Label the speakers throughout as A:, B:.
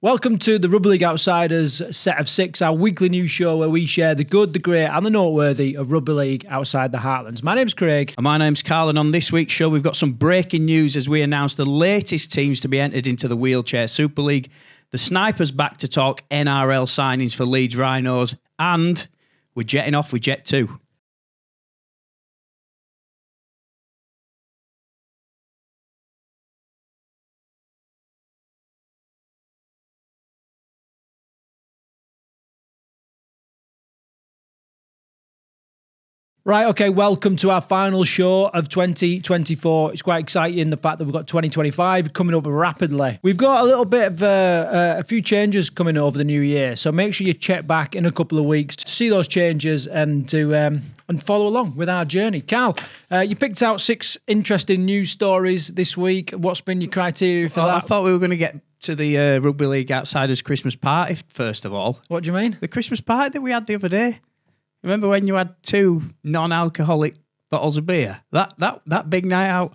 A: Welcome to the Rugby League Outsiders set of 6, our weekly news show where we share the good, the great and the noteworthy of Rugby League outside the heartlands. My name's Craig.
B: And my name's Karl, and on this week's show we've got some breaking news as we announce the latest teams to be entered into the Wheelchair Super League, the Snipers back to talk NRL signings for Leeds Rhinos, and we're jetting off with Jet 2.
A: Right, okay, welcome to our final show of 2024. It's quite exciting, the fact that we've got 2025 coming up rapidly. We've got a little bit of a few changes coming over the new year, so make sure you check back in a couple of weeks to see those changes and to and follow along with our journey. Karl, you picked out 6 interesting news stories this week. What's been your criteria for that?
B: I thought we were going to get to the Rugby League Outsiders Christmas party first of all.
A: What do you mean?
B: The Christmas party that we had the other day. Remember when you had 2 non-alcoholic bottles of beer? That big night out?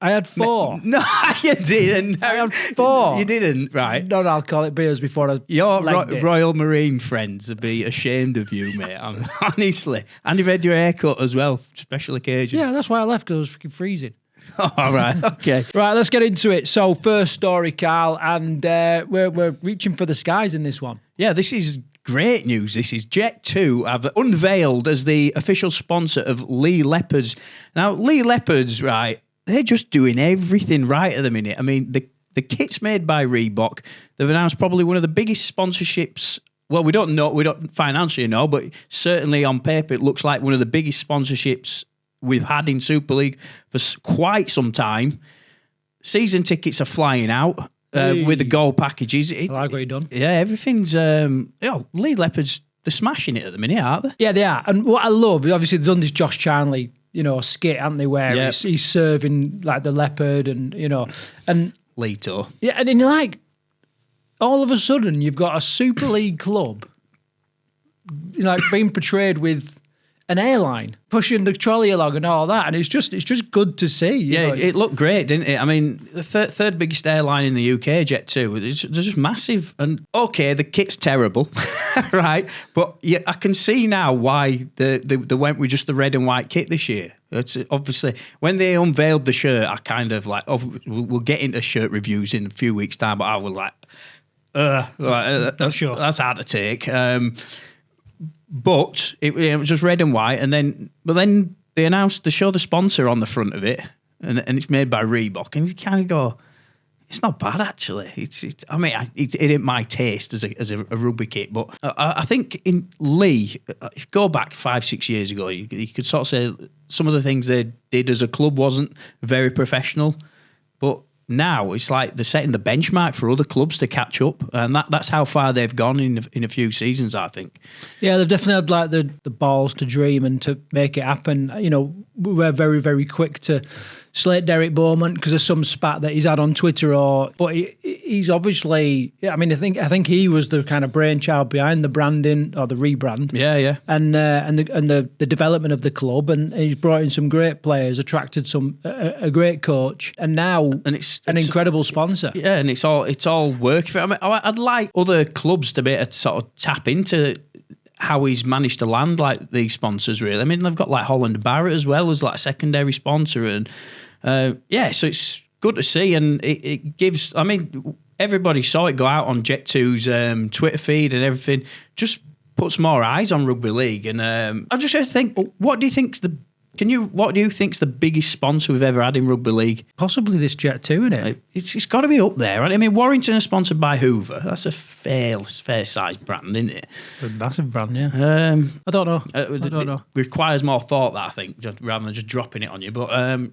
A: I had 4.
B: No, you didn't.
A: I had 4.
B: You didn't, right?
A: Non-alcoholic beers before I
B: Your Royal Marine friends would be ashamed of you, mate. Honestly. And you've had your haircut as well, special occasion.
A: Yeah, that's why I left, because I was freaking freezing.
B: All right, okay.
A: Right, let's get into it. So, first story, Karl, and we're reaching for the skies in this one.
B: Yeah, this is great news. This is Jet 2 have unveiled as the official sponsor of Leopards. Now, Leopards, right, they're just doing everything right at the minute. I mean, the kit's made by Reebok. They've announced probably one of the biggest sponsorships. Well, we don't financially know, but certainly on paper, it looks like one of the biggest sponsorships we've had in Super League for quite some time. Season tickets are flying out. With the gold packages.
A: I like what you've done.
B: Yeah, everything's... Leeds Leopards, they're smashing it at the minute, aren't they?
A: Yeah, they are. And what I love, obviously, they've done this Josh Charnley, skit, haven't they, where he's serving, like, the leopard and, and...
B: Leto.
A: Yeah, and then, like, all of a sudden, you've got a Super League club, like, being portrayed with an airline, pushing the trolley along and all that, and it's just good to see. You know?
B: It looked great, didn't it? I mean, the third biggest airline in the UK, Jet 2, they're just massive. And okay, the kit's terrible, right? But yeah, I can see now why they went with just the red and white kit this year. It's obviously when they unveiled the shirt, I kind of like, we'll get into shirt reviews in a few weeks' time, but I was like, that's hard to take. But it was just red and white, but then they announced they show the sponsor on the front of it, and it's made by Reebok, and you kind of go, it's not bad actually. It ain't my taste as a rugby kit, but I think in Lee, if you go back 5-6 years ago, you could sort of say some of the things they did as a club wasn't very professional, but now it's like they're setting the benchmark for other clubs to catch up, and that's how far they've gone in a few seasons, I think.
A: Yeah, they've definitely had like the balls to dream and to make it happen. We're very, very quick to slate Derek Bowman because of some spat that he's had on Twitter, but he's obviously. I mean, I think he was the kind of brainchild behind the branding or the rebrand.
B: Yeah.
A: And the development of the club, and he's brought in some great players, attracted a great coach, and now it's an incredible sponsor.
B: Yeah, and it's all working. I mean, I'd like other clubs to be able to sort of tap into how he's managed to land like these sponsors, really. I mean, they've got like Holland Barrett as well as like a secondary sponsor, and so it's good to see, and it gives. I mean, everybody saw it go out on Jet 2's Twitter feed and everything. Just puts more eyes on rugby league, and I just think, what do you think's the biggest sponsor we've ever had in rugby league?
A: Possibly this Jet 2, isn't it?
B: It's got to be up there, right? I mean, Warrington is sponsored by Hoover. That's a fair-sized brand, isn't it?
A: A massive brand, yeah. I don't know.
B: It requires more thought, that I think, rather than just dropping it on you. But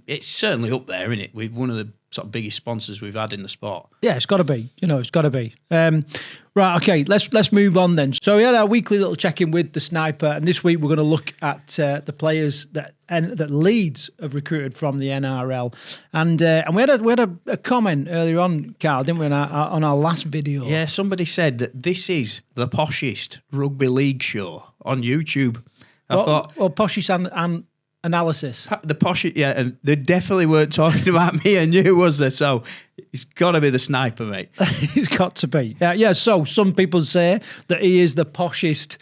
B: it's certainly up there, isn't it? With one of the sort of biggest sponsors we've had in the sport.
A: Yeah, it's got to be. It's got to be. Right, okay, let's move on then. So we had our weekly little check-in with the Sniper, and this week we're going to look at the players that Leeds have recruited from the NRL, and we had a comment earlier on, Karl, didn't we, on our last video?
B: Yeah, somebody said that this is the poshest rugby league show on YouTube. I thought,
A: poshest and analysis.
B: The posh, yeah, and they definitely weren't talking about me and you, was there? So it's got to be the sniper, mate.
A: He's got to be. Yeah, so some people say that he is the poshest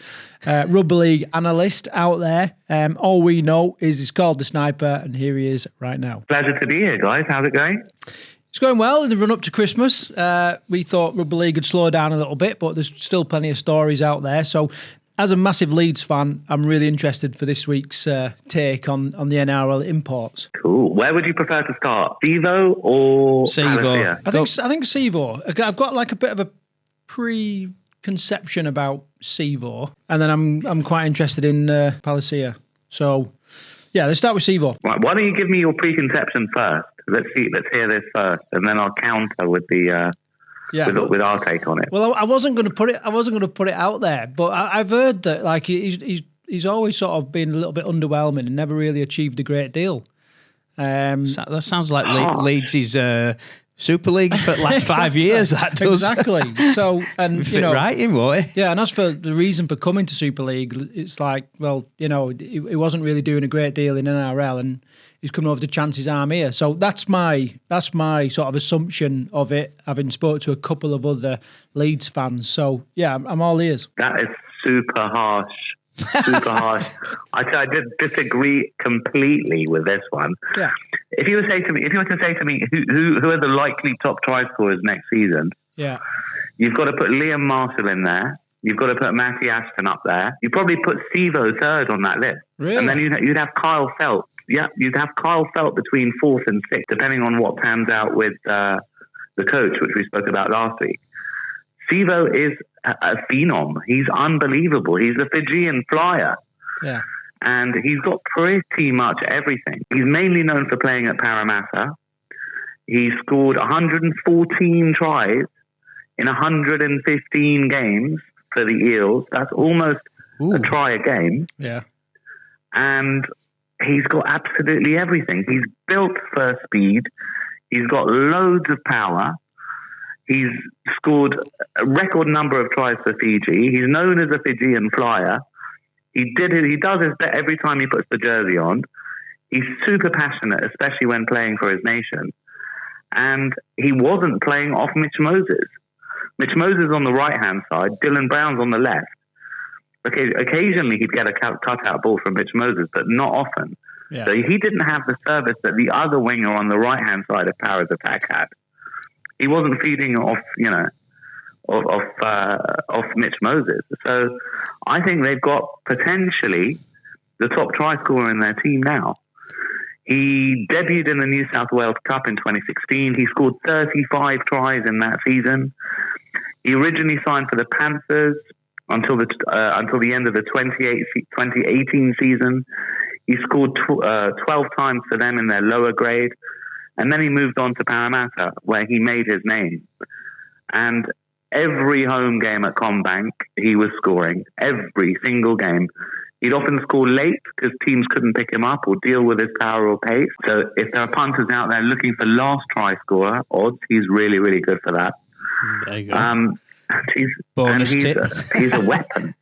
A: rugby league analyst out there. All we know is he's called the sniper, and here he is right now.
C: Pleasure to be here, guys. How's it going?
A: It's going well in the run up to Christmas. We thought rugby league would slow down a little bit, but there's still plenty of stories out there. So as a massive Leeds fan, I'm really interested for this week's take on the NRL imports.
C: Cool. Where would you prefer to start? Sevo or
B: Sevo?
A: I think Sevo. I've got like a bit of a preconception about Sevo, and then I'm quite interested in Palacia. So yeah, let's start with Sevo.
C: Right, why don't you give me your preconception first? Let's hear this first, and then I'll counter with the with our take on it.
A: Well, I wasn't going to put it out there, but I've heard that like he's always sort of been a little bit underwhelming and never really achieved a great deal.
B: That sounds like Leeds' Super League for the last 5 years. That does
A: exactly. So, and you know,
B: right in what?
A: Yeah, and as for the reason for coming to Super League, it's like, well, you know, he wasn't really doing a great deal in NRL, and he's coming over to chance his arm here. So that's my sort of assumption of it, having spoke to a couple of other Leeds fans. So yeah, I'm all ears.
C: That is super harsh. Super harsh. I disagree completely with this one.
A: Yeah.
C: If you were to say to me who are the likely top try scorers next season,
A: yeah,
C: you've got to put Liam Marshall in there. You've got to put Matty Ashton up there. You probably put Sevo third on that list.
A: Really?
C: And then you'd have Kyle Felt. Yeah, you'd have Kyle Felt between 4th and 6th, depending on what pans out with the coach, which we spoke about last week. Sevo is a phenom. He's unbelievable. He's a Fijian flyer.
A: Yeah.
C: And he's got pretty much everything. He's mainly known for playing at Parramatta. He scored 114 tries in 115 games for the Eels. That's almost a try a game.
A: Yeah. And
C: he's got absolutely everything. He's built for speed. He's got loads of power. He's scored a record number of tries for Fiji. He's known as a Fijian flyer. He does his best every time he puts the jersey on. He's super passionate, especially when playing for his nation. And he wasn't playing off Mitch Moses. Mitch Moses on the right-hand side, Dylan Brown's on the left. Okay, occasionally he'd get a cut-out ball from Mitch Moses, but not often.
A: Yeah.
C: So he didn't have the service that the other winger on the right-hand side of Para's attack had. He wasn't feeding off, off Mitch Moses. So I think they've got potentially the top try scorer in their team now. He debuted in the New South Wales Cup in 2016. He scored 35 tries in that season. He originally signed for the Panthers until the end of the 2018 season. He scored 12 times for them in their lower grade. And then he moved on to Parramatta, where he made his name. And every home game at CommBank, he was scoring. Every single game. He'd often score late because teams couldn't pick him up or deal with his power or pace. So if there are punters out there looking for last try scorer odds, he's really, really good for that.
B: There you go.
C: Bonus tip. He's a weapon.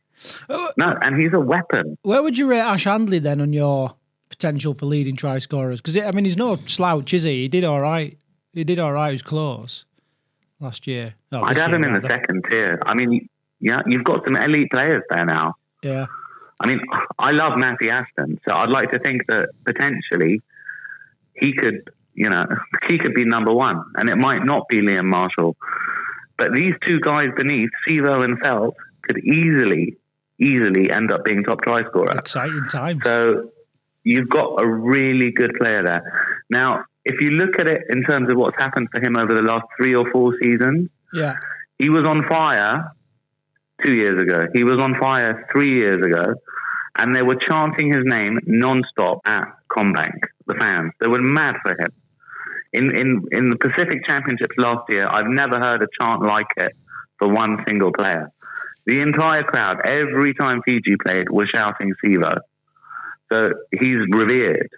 C: And he's a weapon.
A: Where would you rate Ash Handley then on your potential for leading try scorers? Because he's no slouch, is he? He did all right. He was close last year.
C: I'd have him in the second tier. I mean, yeah, you've got some elite players there now.
A: Yeah.
C: I mean, I love Matty Ashton, so I'd like to think that potentially he could be number one, and it might not be Liam Marshall. But these two guys beneath, Sevo and Felt, could easily end up being top try scorer.
A: Exciting time.
C: So you've got a really good player there. Now, if you look at it in terms of what's happened for him over the last 3 or 4 seasons, he was on fire 2 years ago. He was on fire 3 years ago. And they were chanting his name non-stop at CommBank, the fans. They were mad for him. In the Pacific Championships last year, I've never heard a chant like it for one single player. The entire crowd, every time Fiji played, was shouting Sevo. So he's revered.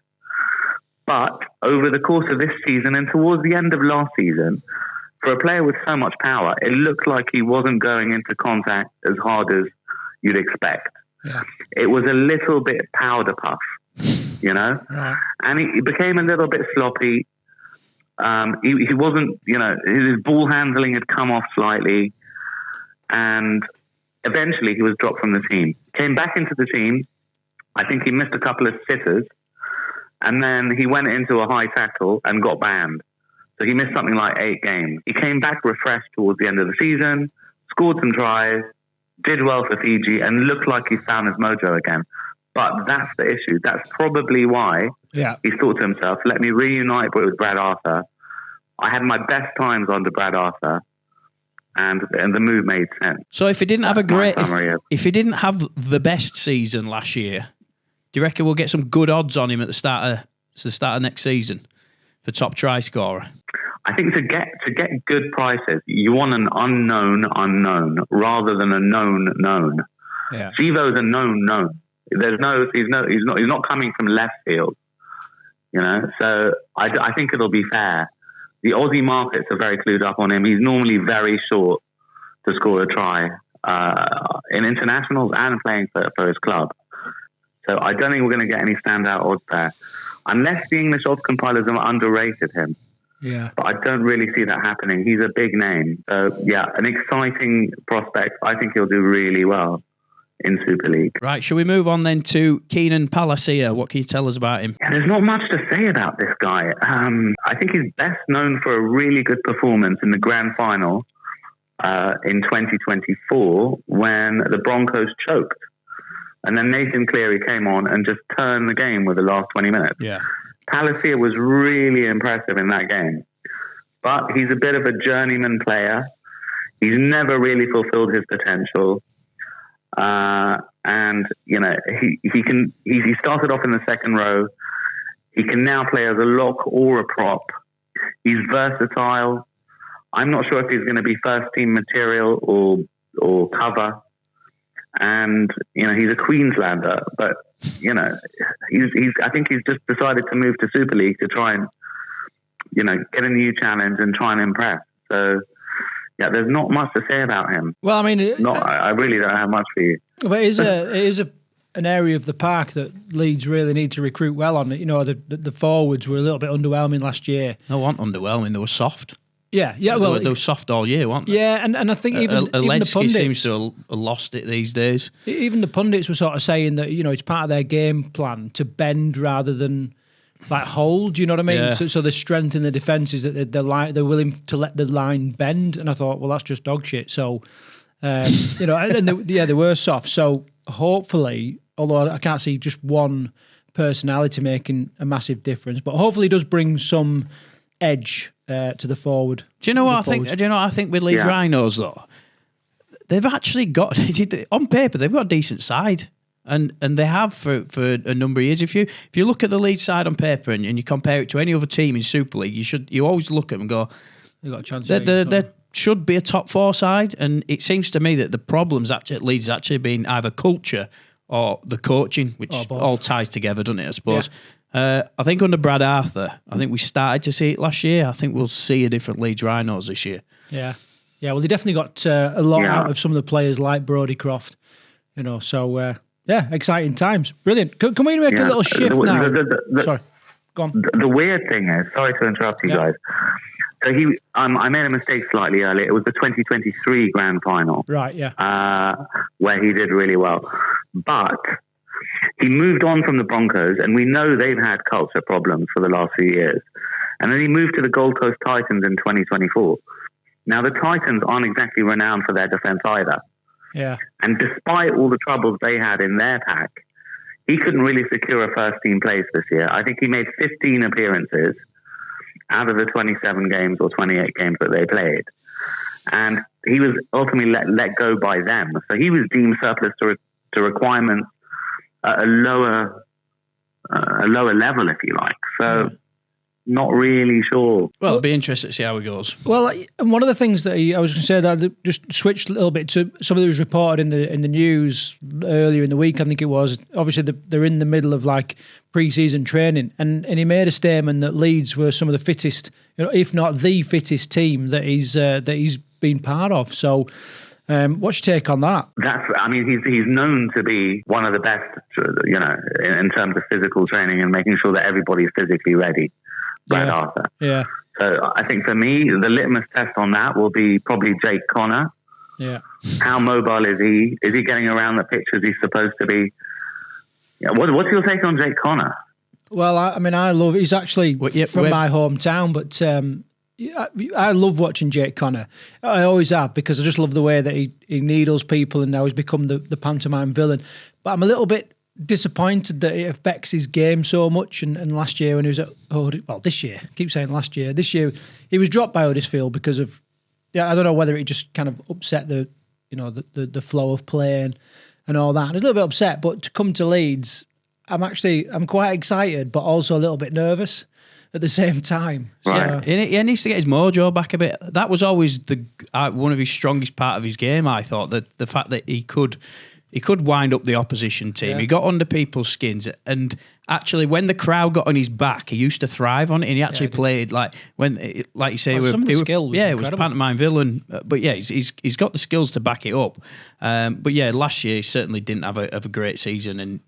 C: But over the course of this season and towards the end of last season, for a player with so much power, it looked like he wasn't going into contact as hard as you'd expect.
A: Yeah.
C: It was a little bit powder puff. you know?
A: Right.
C: And he became a little bit sloppy. He wasn't, you know, his ball handling had come off slightly, and eventually he was dropped from the team. Came back into the team. I think he missed a couple of sitters, and then he went into a high tackle and got banned. So he missed something like 8 games. He came back refreshed towards the end of the season, scored some tries, did well for Fiji, and looked like he found his mojo again. But that's the issue. That's probably why he thought to himself, let me reunite with Brad Arthur. I had my best times under Brad Arthur, and the move made sense.
B: So if he didn't have if he didn't have the best season last year, do you reckon we'll get some good odds on him at the start of next season for top try scorer?
C: I think to get good prices, you want an unknown rather than a known.
A: Yeah.
C: Sivo's a known. He's not coming from left field, you know. So I think it'll be fair. The Aussie markets are very clued up on him. He's normally very short to score a try in internationals and playing for his club. So I don't think we're going to get any standout odds there, unless the English odds compilers have underrated him.
A: Yeah.
C: But I don't really see that happening. He's a big name. So, yeah, an exciting prospect. I think he'll do really well in Super League.
B: Right, shall we move on then to Keenan Palacia? What can you tell us about him?
C: Yeah, there's not much to say about this guy. I think he's best known for a really good performance in the grand final in 2024 when the Broncos choked. And then Nathan Cleary came on and just turned the game with the last 20 minutes.
B: Yeah.
C: Palacia was really impressive in that game. But he's a bit of a journeyman player. He's never really fulfilled his potential. And, you know, he started off in the second row. He can now play as a lock or a prop. He's versatile. I'm not sure if he's going to be first team material or cover. And, you know, he's a Queenslander, but, you know, I think he's just decided to move to Super League to try and, you know, get a new challenge and try and impress. So, yeah, there's not much to say about him.
A: Well, I mean,
C: I really don't have much for you.
A: But it is an area of the park that Leeds really need to recruit well on. You know, the forwards were a little bit underwhelming last year.
B: They weren't underwhelming; they were soft.
A: Yeah.
B: Well, they were soft all year, weren't they?
A: Yeah, and I think even the pundits
B: seems to have lost it these days.
A: Even the pundits were sort of saying that, you know, it's part of their game plan to bend rather than like hold. Do you know what I mean?
B: Yeah.
A: So the strength in the defence is that they're willing to let the line bend. And I thought, well, that's just dog shit. So, you know, and they were soft. So hopefully, although I can't see just one personality making a massive difference, but hopefully it does bring some edge to the forward.
B: Do you know what I think? Do you know what I think with Leeds Rhinos though? They've actually got on paper they've got a decent side, and they have for a number of years. If you look at the Leeds side on paper and you compare it to any other team in Super League, you always look at them and go,
A: they've got a chance.
B: There should be a top 4 side, and it seems to me that the problems at Leeds has actually been either culture or the coaching, which all ties together, doesn't it? I suppose. Yeah. I think under Brad Arthur, I think we started to see it last year. I think we'll see a different Leeds Rhinos this year. Yeah.
A: Yeah, well, they definitely got a lot out of some of the players like Brodie Croft, you know, so, exciting times. Brilliant. Can we make a little shift now? Sorry, go on.
C: The weird thing is, sorry to interrupt you guys, so I made a mistake slightly earlier. It was the 2023 grand final.
A: Right, yeah.
C: Where he did really well. But he moved on from the Broncos, and we know they've had culture problems for the last few years. And then he moved to the Gold Coast Titans in 2024. Now, the Titans aren't exactly renowned for their defence either.
A: Yeah.
C: And despite all the troubles they had in their pack, he couldn't really secure a first-team place this year. I think he made 15 appearances out of the 27 games or 28 games that they played. And he was ultimately let go by them. So he was deemed surplus to requirements at a lower level, if you like. So not really sure.
B: Well, it'll be interesting to see how it goes.
A: Well, one of the things that I was going to say that I just switched a little bit to something that was reported in the news earlier in the week. I think it was obviously they're in the middle of like pre-season training, and he made a statement that Leeds were some of the fittest, you know, if not the fittest team that he's been part of. So What's your take on that?
C: He's known to be one of the best, in terms of physical training and making sure that everybody's physically ready. Brad Arthur.
A: Yeah.
C: So I think for me, the litmus test on that will be probably Jake Connor.
A: Yeah.
C: How mobile is he? Is he getting around the pitch as he's supposed to be? Yeah. What's your take on Jake Connor?
A: Well, I love. He's actually from my hometown, but I love watching Jake Connor. I always have, because I just love the way that he needles people, and now he's become the pantomime villain. But I'm a little bit disappointed that it affects his game so much. And last year when he was at this year, I keep saying last year. This year he was dropped by Huddersfield because of, I don't know whether it just kind of upset the flow of play and all that. I was a little bit upset, but to come to Leeds, I'm quite excited, but also a little bit nervous at the same time.
C: Right.
A: So,
B: he needs to get his mojo back a bit. That was always one of his strongest part of his game, I thought, that the fact that he could wind up the opposition team.
A: Yeah.
B: He got under people's skins, and actually when the crowd got on his back, he used to thrive on it, and he actually played like you say,
A: some of the skills.
B: It was pantomime villain, but yeah, he's got the skills to back it up. But yeah, last year he certainly didn't have a great season, and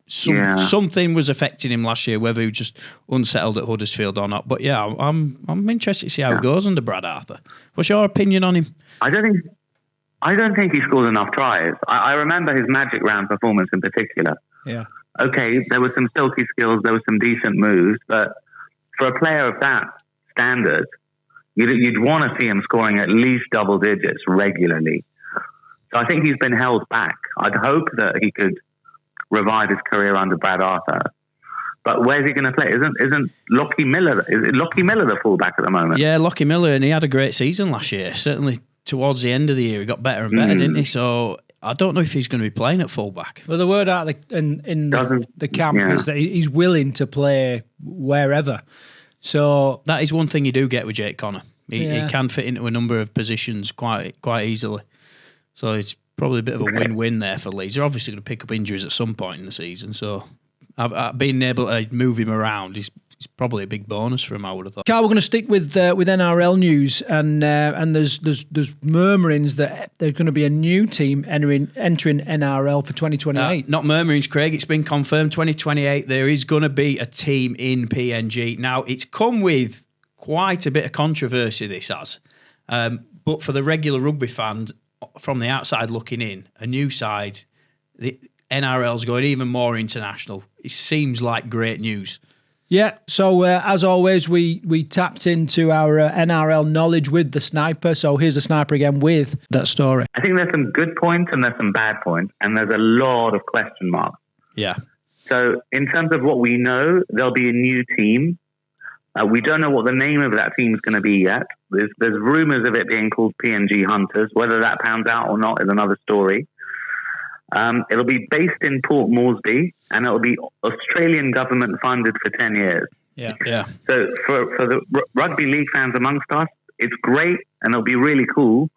B: something was affecting him last year, whether he was just unsettled at Huddersfield or not. But yeah, I'm interested to see how it goes under Brad Arthur. What's your opinion on him?
C: I don't think he scores enough tries. I remember his Magic Round performance in particular.
A: Yeah.
C: Okay, there were some silky skills, there were some decent moves, but for a player of that standard, you'd want to see him scoring at least double digits regularly. So I think he's been held back. I'd hope that he could revive his career under Brad Arthur. But where's he going to play? Isn't Lockie Miller? Is Lockie Miller the fullback at the moment?
B: Yeah, Lockie Miller, and he had a great season last year. Certainly towards the end of the year, he got better and better, didn't he? So I don't know if he's going to be playing at fullback.
A: Well, the word out in the camp is that he's willing to play wherever. So
B: that is one thing you do get with Jake Connor. He can fit into a number of positions quite easily. So it's probably a bit of a win-win there for Leeds. They're obviously going to pick up injuries at some point in the season. So being able to move him around is probably a big bonus for him, I would have thought.
A: Karl, we're going to stick with NRL news, and there's murmurings that there's going to be a new team entering NRL for 2028.
B: Not murmurings, Craig. It's been confirmed. 2028. There is going to be a team in PNG. Now, it's come with quite a bit of controversy. This has, but for the regular rugby fans from the outside looking in, a new side, the NRL's going even more international. It seems like great news.
A: Yeah, so as always, we tapped into our NRL knowledge with the sniper. So here's the sniper again with that story.
C: I think there's some good points and there's some bad points, and there's a lot of question marks.
B: Yeah.
C: So in terms of what we know, there'll be a new team. We don't know what the name of that team is going to be yet. There's rumours of it being called PNG Hunters. Whether that pans out or not is another story. It'll be based in Port Moresby, and it'll be Australian government funded for 10 years.
B: Yeah.
C: So for the rugby league fans amongst us, it's great, and it'll be really cool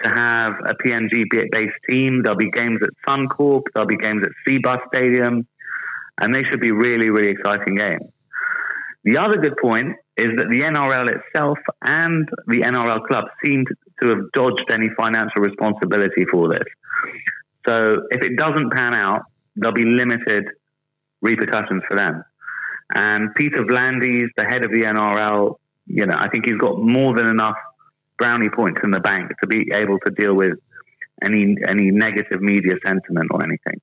C: to have a PNG-based team. There'll be games at Suncorp, there'll be games at Seabus Stadium, and they should be really, really exciting games. The other good point is that the NRL itself and the NRL club seem to have dodged any financial responsibility for this. So if it doesn't pan out, there'll be limited repercussions for them. And Peter Vlandis, the head of the NRL, I think he's got more than enough brownie points in the bank to be able to deal with any negative media sentiment or anything.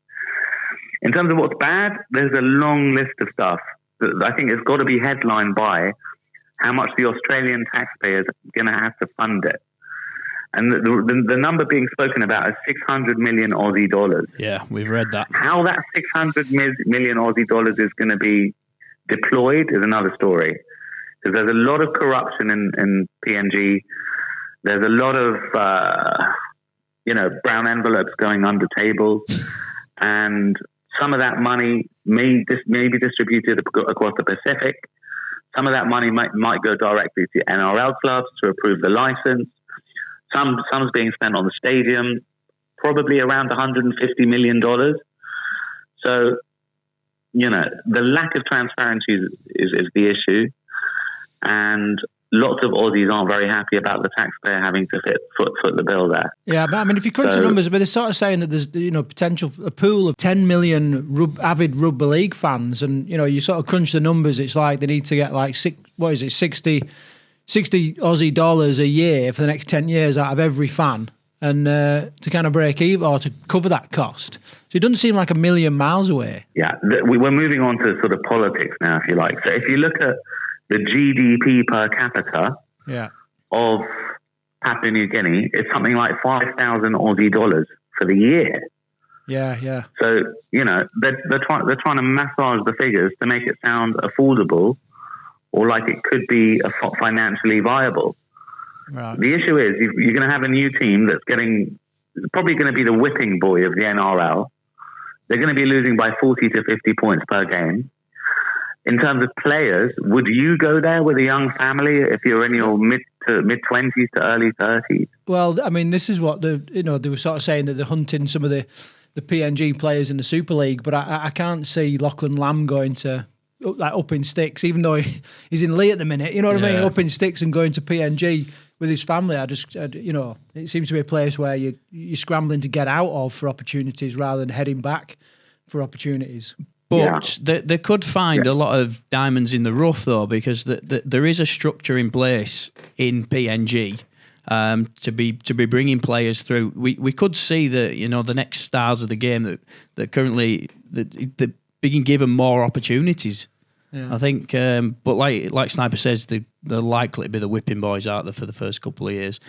C: In terms of what's bad, there's a long list of stuff that I think has got to be headlined by how much the Australian taxpayers are going to have to fund it. And the number being spoken about is 600 million Aussie dollars.
B: Yeah, we've read that.
C: How that 600 million Aussie dollars is going to be deployed is another story. Because there's a lot of corruption in PNG. There's a lot of, brown envelopes going under tables. And some of that money may be distributed across the Pacific. Some of that money might go directly to NRL clubs to approve the license. Some's being spent on the stadium, probably around $150 million. So, the lack of transparency is the issue. And lots of Aussies aren't very happy about the taxpayer having to foot the bill there.
A: Yeah, but I mean, if you crunch the numbers, but they're sort of saying that there's potential a pool of 10 million avid rugby league fans, and you sort of crunch the numbers. It's like they need to get like 60 Aussie dollars a year for the next 10 years out of every fan, and to kind of break even or to cover that cost. So it doesn't seem like a million miles away.
C: Yeah, we're moving on to sort of politics now, if you like. So if you look at the GDP per capita of Papua New Guinea, it's something like 5,000 Aussie dollars for the year.
A: Yeah.
C: So they're trying to massage the figures to make it sound affordable, or like it could be financially viable.
A: Right.
C: The issue is you're going to have a new team that's probably going to be the whipping boy of the NRL. They're going to be losing by 40 to 50 points per game. In terms of players, would you go there with a young family if you're in your mid-20s to early 30s?
A: Well, I mean, this is what they were sort of saying, that they're hunting some of the PNG players in the Super League, but I can't see Lachlan Lamb going to up in sticks, even though he's in Lee at the minute. You know what I mean? Up in sticks and going to PNG with his family. It seems to be a place where you're scrambling to get out of for opportunities rather than heading back for opportunities.
B: But they could find a lot of diamonds in the rough, though, because there is a structure in place in PNG to be bringing players through. We could see the next stars of the game that currently that being given more opportunities. Yeah. I think, but like Sniper says, they're likely to be the whipping boys out there for the first couple of years.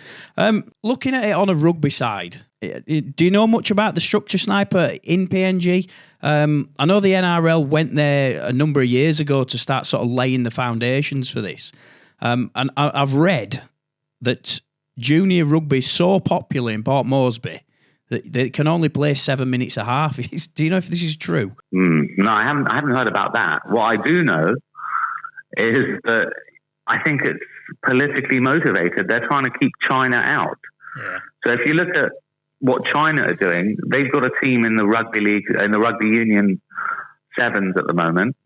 B: Looking at it on a rugby side, do you know much about the structure, Sniper, in PNG? I know the NRL went there a number of years ago to start sort of laying the foundations for this. And I've read that junior rugby is so popular in Port Moresby that they can only play 7 minutes a half. Do you know if this is true?
C: No, I haven't heard about that. What I do know is that I think it's politically motivated. They're trying to keep China out. Yeah. So if you look at what China are doing, they've got a team in the rugby league, in the rugby union sevens at the moment.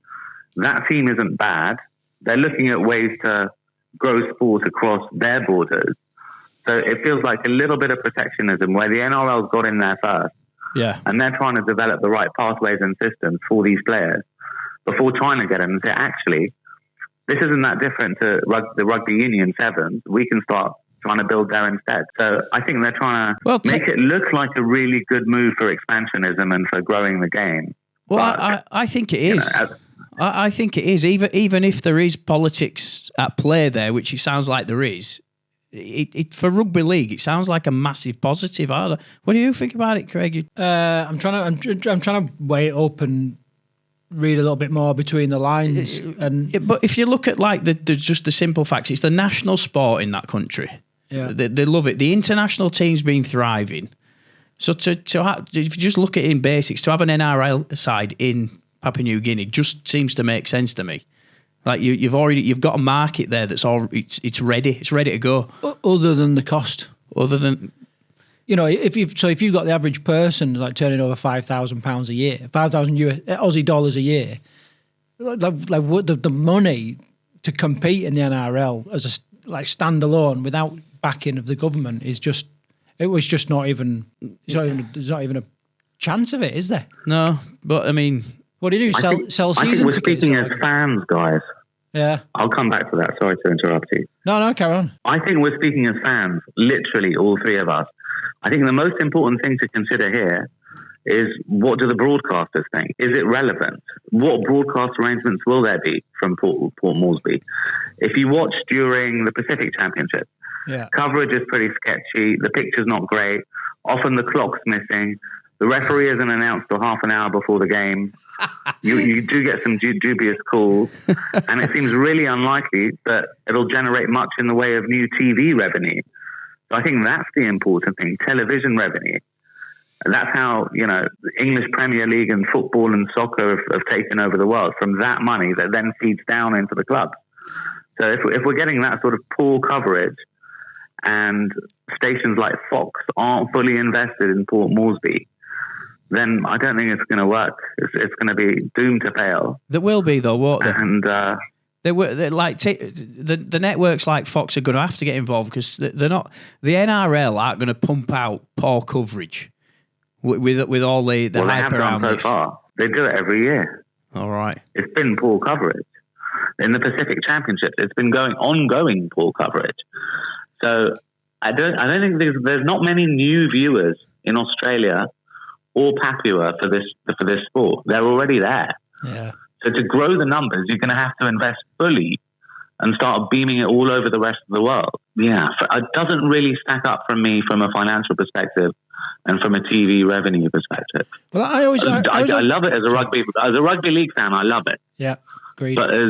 C: That team isn't bad. They're looking at ways to grow sport across their borders. So it feels like a little bit of protectionism where the NRL's got in there first. Yeah. And they're trying to develop the right pathways and systems for these players before China get in and say, actually, this isn't that different to the rugby union sevens. We can start trying to build there instead. So I think they're trying to make it look like a really good move for expansionism and for growing the game.
B: Well, but, I think it is. I think it is. Even if there is politics at play there, which it sounds like there is, it for rugby league, it sounds like a massive positive. What do you think about it, Craig?
A: I'm trying to weigh it up and read a little bit more between the lines.
B: But if you look at like just the simple facts, it's the national sport in that country. Yeah, they love it. The international team's been thriving. So if you just look at it in basics, to have an NRL side in Papua New Guinea just seems to make sense to me. Like you've got a market there that's it's ready to go.
A: Other than the cost, if you've got the average person like turning over £5,000 a year, 5,000 Aussie dollars a year, like what the money to compete in the NRL as a standalone without backing of the government is just there's not even a chance of it, is there?
B: No, but I mean.
A: What do you do? Sell season tickets?
C: I think we're speaking as fans, guys.
A: Yeah.
C: I'll come back to that. Sorry to interrupt you.
A: No, carry on.
C: I think we're speaking as fans, literally all three of us. I think the most important thing to consider here is, what do the broadcasters think? Is it relevant? What broadcast arrangements will there be from Port Moresby? If you watch during the Pacific Championship, coverage is pretty sketchy. The picture's not great. Often the clock's missing. The referee isn't announced till half an hour before the game. You do get some dubious calls, and it seems really unlikely that it'll generate much in the way of new TV revenue. So I think that's the important thing, television revenue. And that's how, the English Premier League and football and soccer have taken over the world, from that money that then feeds down into the clubs. So if we're getting that sort of poor coverage, and stations like Fox aren't fully invested in Port Moresby, then I don't think it's going to work. It's going to be doomed to fail.
B: There will be, though, won't there?
C: And
B: They're like the networks like Fox are going to have to get involved because they're not. The NRL aren't going to pump out poor coverage with all the hype around this.
C: So far. They do it every year.
B: All right.
C: It's been poor coverage. In the Pacific Championship, it's been ongoing poor coverage. So I don't think there's not many new viewers in Australia or Papua for this sport. They're already there.
A: Yeah.
C: So to grow the numbers, you're going to have to invest fully and start beaming it all over the rest of the world. Yeah, it doesn't really stack up from me from a financial perspective and from a TV revenue perspective.
A: Well, I
C: love it as a rugby league fan. I love it.
A: Yeah, agreed.
C: But as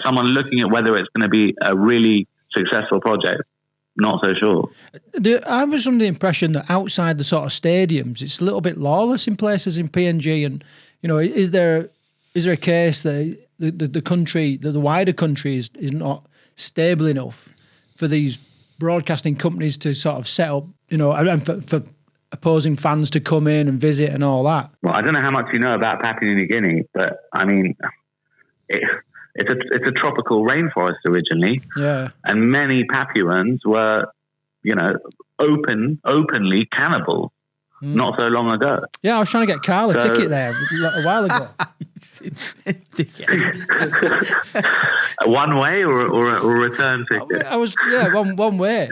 C: someone looking at whether it's going to be a really successful project, not so sure.
A: I was under the impression that outside the sort of stadiums, it's a little bit lawless in places in PNG. And is there a case that the country, the wider country, is not stable enough for these broadcasting companies to sort of set up, and for opposing fans to come in and visit and all that?
C: Well, I don't know how much you know about Papua New Guinea, but I mean, it's a tropical rainforest originally.
A: Yeah.
C: And many Papuans were, openly cannibals not so long ago.
A: Yeah, I was trying to get Karl a ticket there a while ago.
C: A one way or a return ticket?
A: I was one way.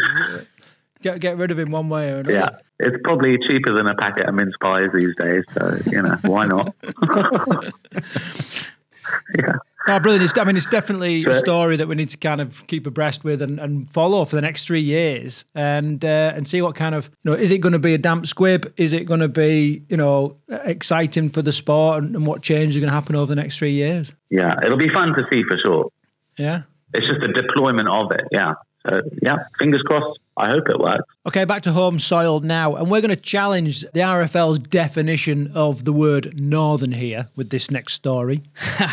A: Get rid of him one way or another.
C: Yeah, it's probably cheaper than a packet of mince pies these days. So why not? Yeah.
A: Oh, brilliant. It's definitely a story that we need to kind of keep abreast with and follow for the next 3 years and see what kind of, is it going to be a damp squib? Is it going to be, exciting for the sport and what change is going to happen over the next 3 years?
C: Yeah, it'll be fun to see for sure.
A: Yeah.
C: It's just a deployment of it. Yeah. So, yeah, fingers crossed. I hope it works.
A: Okay, back to home soil now. And we're going to challenge the RFL's definition of the word northern here with this next story.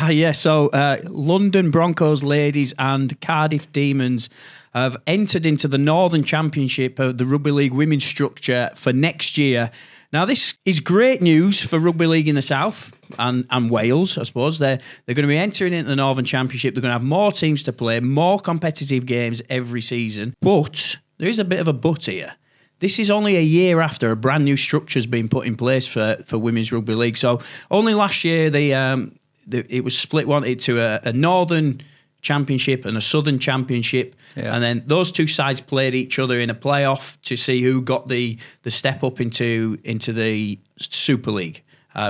B: Yeah, so London Broncos ladies and Cardiff Demons have entered into the Northern Championship of the Rugby League women's structure for next year. Now, this is great news for Rugby League in the South and Wales, I suppose. They're going to be entering into the Northern Championship. They're going to have more teams to play, more competitive games every season. But there is a bit of a but here. This is only a year after a brand new structure has been put in place for Women's Rugby League. So only last year it was split into a Northern Championship and a Southern Championship. Yeah. And then those two sides played each other in a playoff to see who got the step up into the Super League,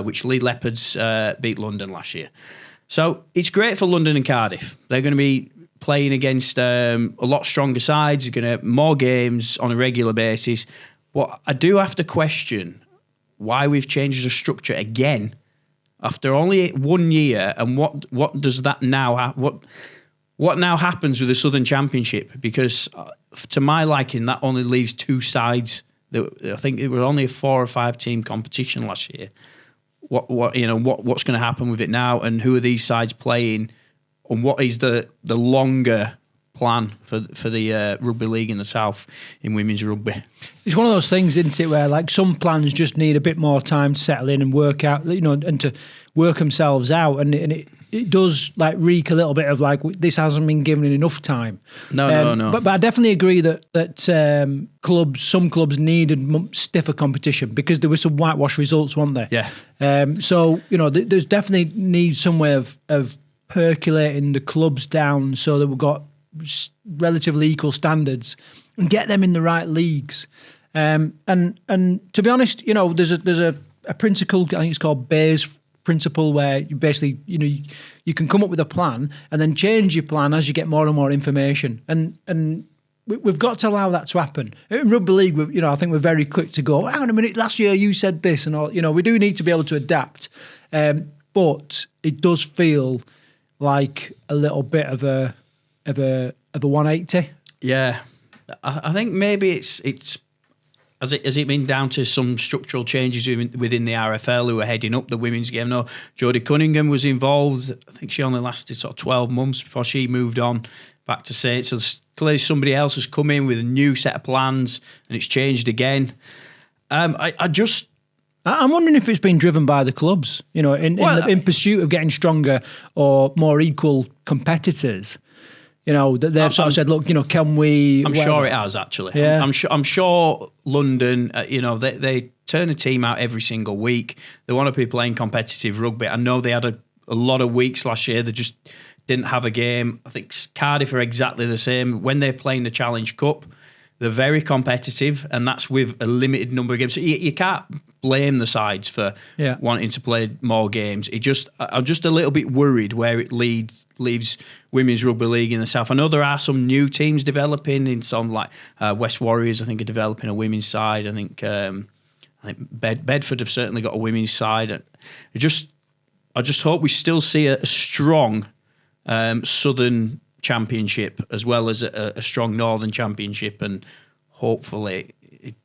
B: which Leopards beat London last year. So it's great for London and Cardiff. They're going to be playing against a lot stronger sides. They're going to have more games on a regular basis. But I do have to question why we've changed the structure again after only 1 year, and what does that now what now happens with the Southern Championship? Because to my liking, that only leaves two sides. I think it was only a 4 or 5 team competition last year. What's going to happen with it now, and who are these sides playing, and what is the longer plan for the rugby league in the South in women's rugby?
A: It's one of those things, isn't it, where like some plans just need a bit more time to settle in and work out, and to work themselves out, and it does like reek a little bit of like this hasn't been given enough time.
B: No.
A: But I definitely agree that some clubs needed stiffer competition because there were some whitewash results, weren't there?
B: Yeah.
A: So there's definitely need some way of percolating the clubs down so that we've got relatively equal standards and get them in the right leagues. And to be honest, there's a principle, I think it's called Bayes principle, where you basically you can come up with a plan and then change your plan as you get more and more information. And we've got to allow that to happen. In rugby league, I think we're very quick to go, hang on a minute, last year you said this, and all. We do need to be able to adapt. But it does feel like a little bit of a 180.
B: Yeah, I think maybe it's has it been down to some structural changes within the RFL who are heading up the women's game? No, Jodie Cunningham was involved. I think she only lasted sort of 12 months before she moved on back to Saints. So clearly somebody else has come in with a new set of plans and it's changed again. I
A: I'm wondering if it's been driven by the clubs, in pursuit of getting stronger or more equal competitors. That they've sort of said, look, can we?
B: I'm sure it has actually.
A: Yeah.
B: I'm sure London. They turn a team out every single week. They want to be playing competitive rugby. I know they had a lot of weeks last year. They just didn't have a game. I think Cardiff are exactly the same. When they're playing the Challenge Cup, they're very competitive, and that's with a limited number of games. So you can't blame the sides for wanting to play more games. I'm just a little bit worried where it leaves Women's Rugby League in the South. I know there are some new teams developing in some, like West Warriors, I think, are developing a women's side. I think Bedford have certainly got a women's side. I just hope we still see a strong Southern Championship as well as a strong Northern Championship, and hopefully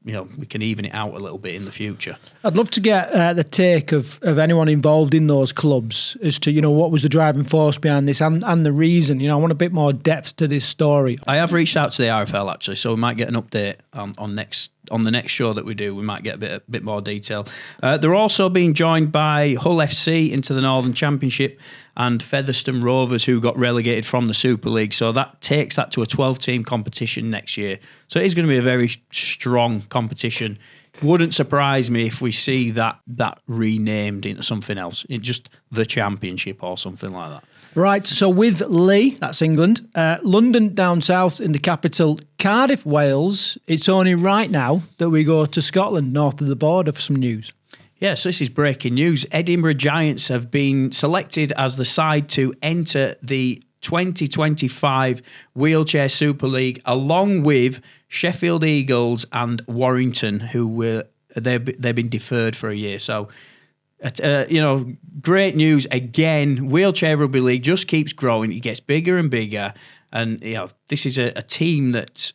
B: we can even it out a little bit in the future.
A: I'd love to get the take of anyone involved in those clubs as to what was the driving force behind this and the reason. I want a bit more depth to this story.
B: I have reached out to the RFL actually, so we might get an update on the next show that we do. We might get a bit more detail. They're also being joined by Hull FC into the Northern Championship and Featherstone Rovers, who got relegated from the Super League. So that takes that to a 12-team competition next year. So it is going to be a very strong competition. Wouldn't surprise me if we see that renamed into something else, just the Championship or something like that.
A: Right, so with Lee, that's England, London down south in the capital, Cardiff, Wales, it's only right now that we go to Scotland, north of the border, for some news.
B: Yeah, so this is breaking news. Edinburgh Giants have been selected as the side to enter the 2025 Wheelchair Super League, along with Sheffield Eagles and Warrington, who they've been deferred for a year. So, great news again. Wheelchair Rugby League just keeps growing. It gets bigger and bigger, and this is a team that.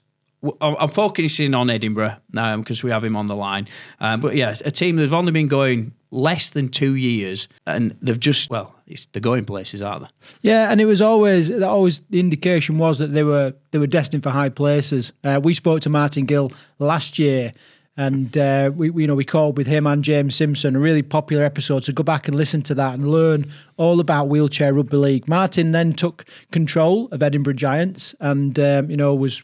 B: I'm focusing on Edinburgh now because we have him on the line. But yeah, a team that have only been going less than 2 years, and they've just, they're going places, aren't they?
A: Yeah, and it was always the indication was that they were destined for high places. We spoke to Martin Gill last year, and we called with him and James Simpson, a really popular episode. So go back and listen to that and learn all about Wheelchair Rugby League. Martin then took control of Edinburgh Giants, and was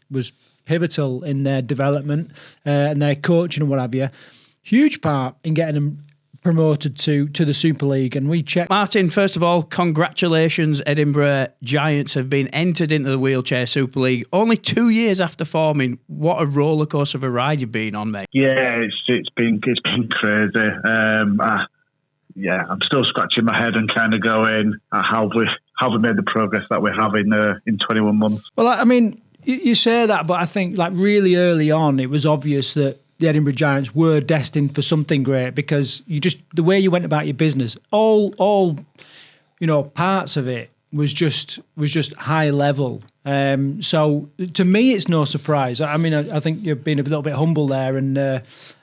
A: pivotal in their development and their coaching and what have you. Huge part in getting them promoted to the Super League. And we checked.
B: Martin, first of all, congratulations. Edinburgh Giants have been entered into the Wheelchair Super League only 2 years after forming. What a roller coaster of a ride you've been on, mate.
D: Yeah, it's been crazy. I'm still scratching my head and kind of going how we made the progress that we have in 21 months.
A: Well, I mean, you say that, but I think really early on, it was obvious that the Edinburgh Giants were destined for something great, because the way you went about your business, all parts of it was just high level. So to me, it's no surprise. I mean, I think you're being a little bit humble there, and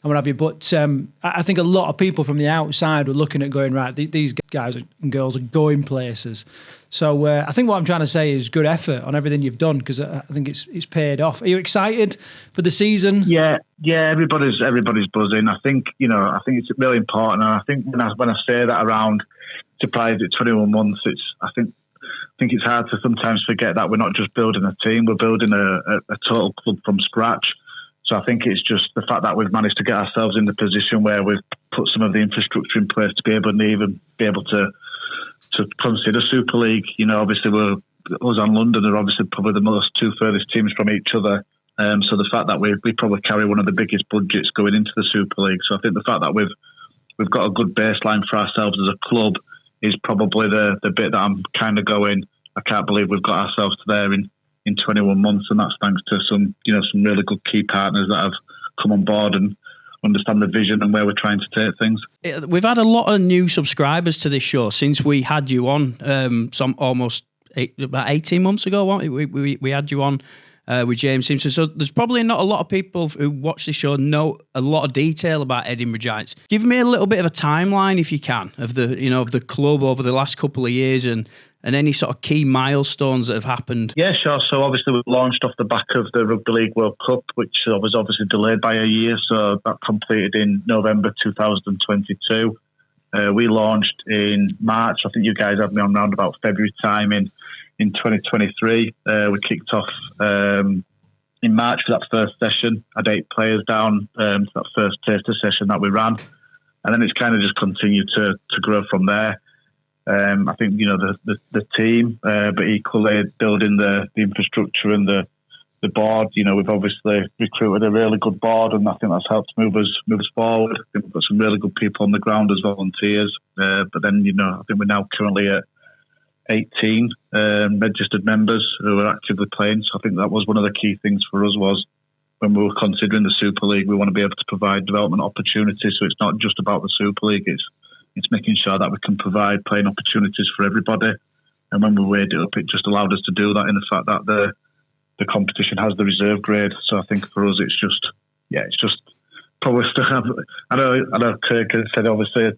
A: what have you. But I think a lot of people from the outside were looking at going, right, these guys and girls are going places. So I think what I'm trying to say is good effort on everything you've done, because I think it's paid off. Are you excited for the season?
D: Yeah. Everybody's buzzing. I think it's really important. And I think when I say that around surprised at 21 months, I think it's hard to sometimes forget that we're not just building a team; we're building a total club from scratch. So I think it's just the fact that we've managed to get ourselves in the position where we've put some of the infrastructure in place to be able to consider Super League. Obviously us and London are obviously probably the most two furthest teams from each other. So the fact that we probably carry one of the biggest budgets going into the Super League. So I think the fact that we've got a good baseline for ourselves as a club is probably the bit that I'm kind of going, I can't believe we've got ourselves to there in 21 months, and that's thanks to some really good key partners that have come on board and understand the vision and where we're trying to take things.
B: We've had a lot of new subscribers to this show since we had you on about 18 months ago. We had you on with James Simpson. So there's probably not a lot of people who watch the show know a lot of detail about Edinburgh Giants. Give me a little bit of a timeline, if you can, of the club over the last couple of years and any sort of key milestones that have happened.
D: Yeah, sure. So obviously we launched off the back of the Rugby League World Cup, which was obviously delayed by a year. So that completed in November 2022. We launched in March. I think you guys had me on round about February time in 2023. We kicked off in March for that first session. I had 8 players down for that first taster session that we ran. And then it's kind of just continued to grow from there. I think, the team, but equally building the infrastructure and the board. We've obviously recruited a really good board, and I think that's helped move us forward. I think we've got some really good people on the ground as volunteers. But then, I think we're now currently at 18 registered members who are actively playing. So I think that was one of the key things for us was when we were considering the Super League, we want to be able to provide development opportunities. So it's not just about the Super League, it's making sure that we can provide playing opportunities for everybody. And when we weighed it up, it just allowed us to do that in the fact that the competition has the reserve grade. So I think for us, it's just probably still. I know Craig said obviously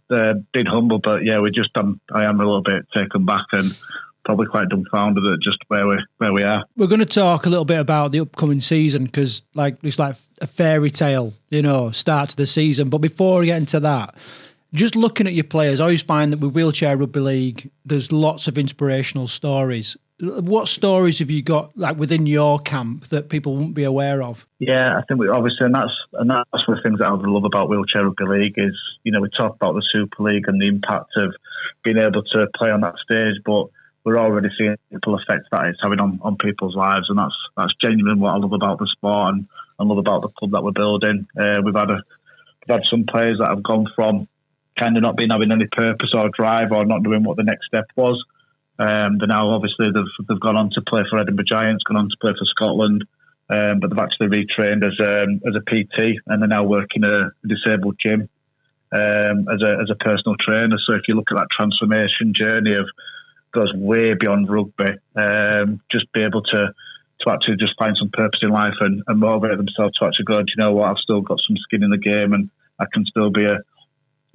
D: being humble, but yeah, I am a little bit taken back and probably quite dumbfounded at just where we are.
A: We're going to talk a little bit about the upcoming season because it's like a fairy tale, start to the season. But before we get into that, just looking at your players, I always find that with Wheelchair Rugby League, there's lots of inspirational stories. What stories have you got like within your camp that people won't be aware of?
D: Yeah, I think obviously, and that's one of the things that I love about Wheelchair Rugby League is, we talk about the Super League and the impact of being able to play on that stage, but we're already seeing the effects that it's having on people's lives, and that's genuinely what I love about the sport and love about the club that we're building. We've had some players that have gone from kind of not having any purpose or drive or not doing what the next step was. They're now obviously they've gone on to play for Edinburgh Giants, gone on to play for Scotland, but they've actually retrained as a PT, and they're now working a disabled gym as a personal trainer. So if you look at that transformation journey goes way beyond rugby, just be able to actually just find some purpose in life and motivate themselves to actually go, do you know what, I've still got some skin in the game and I can still be a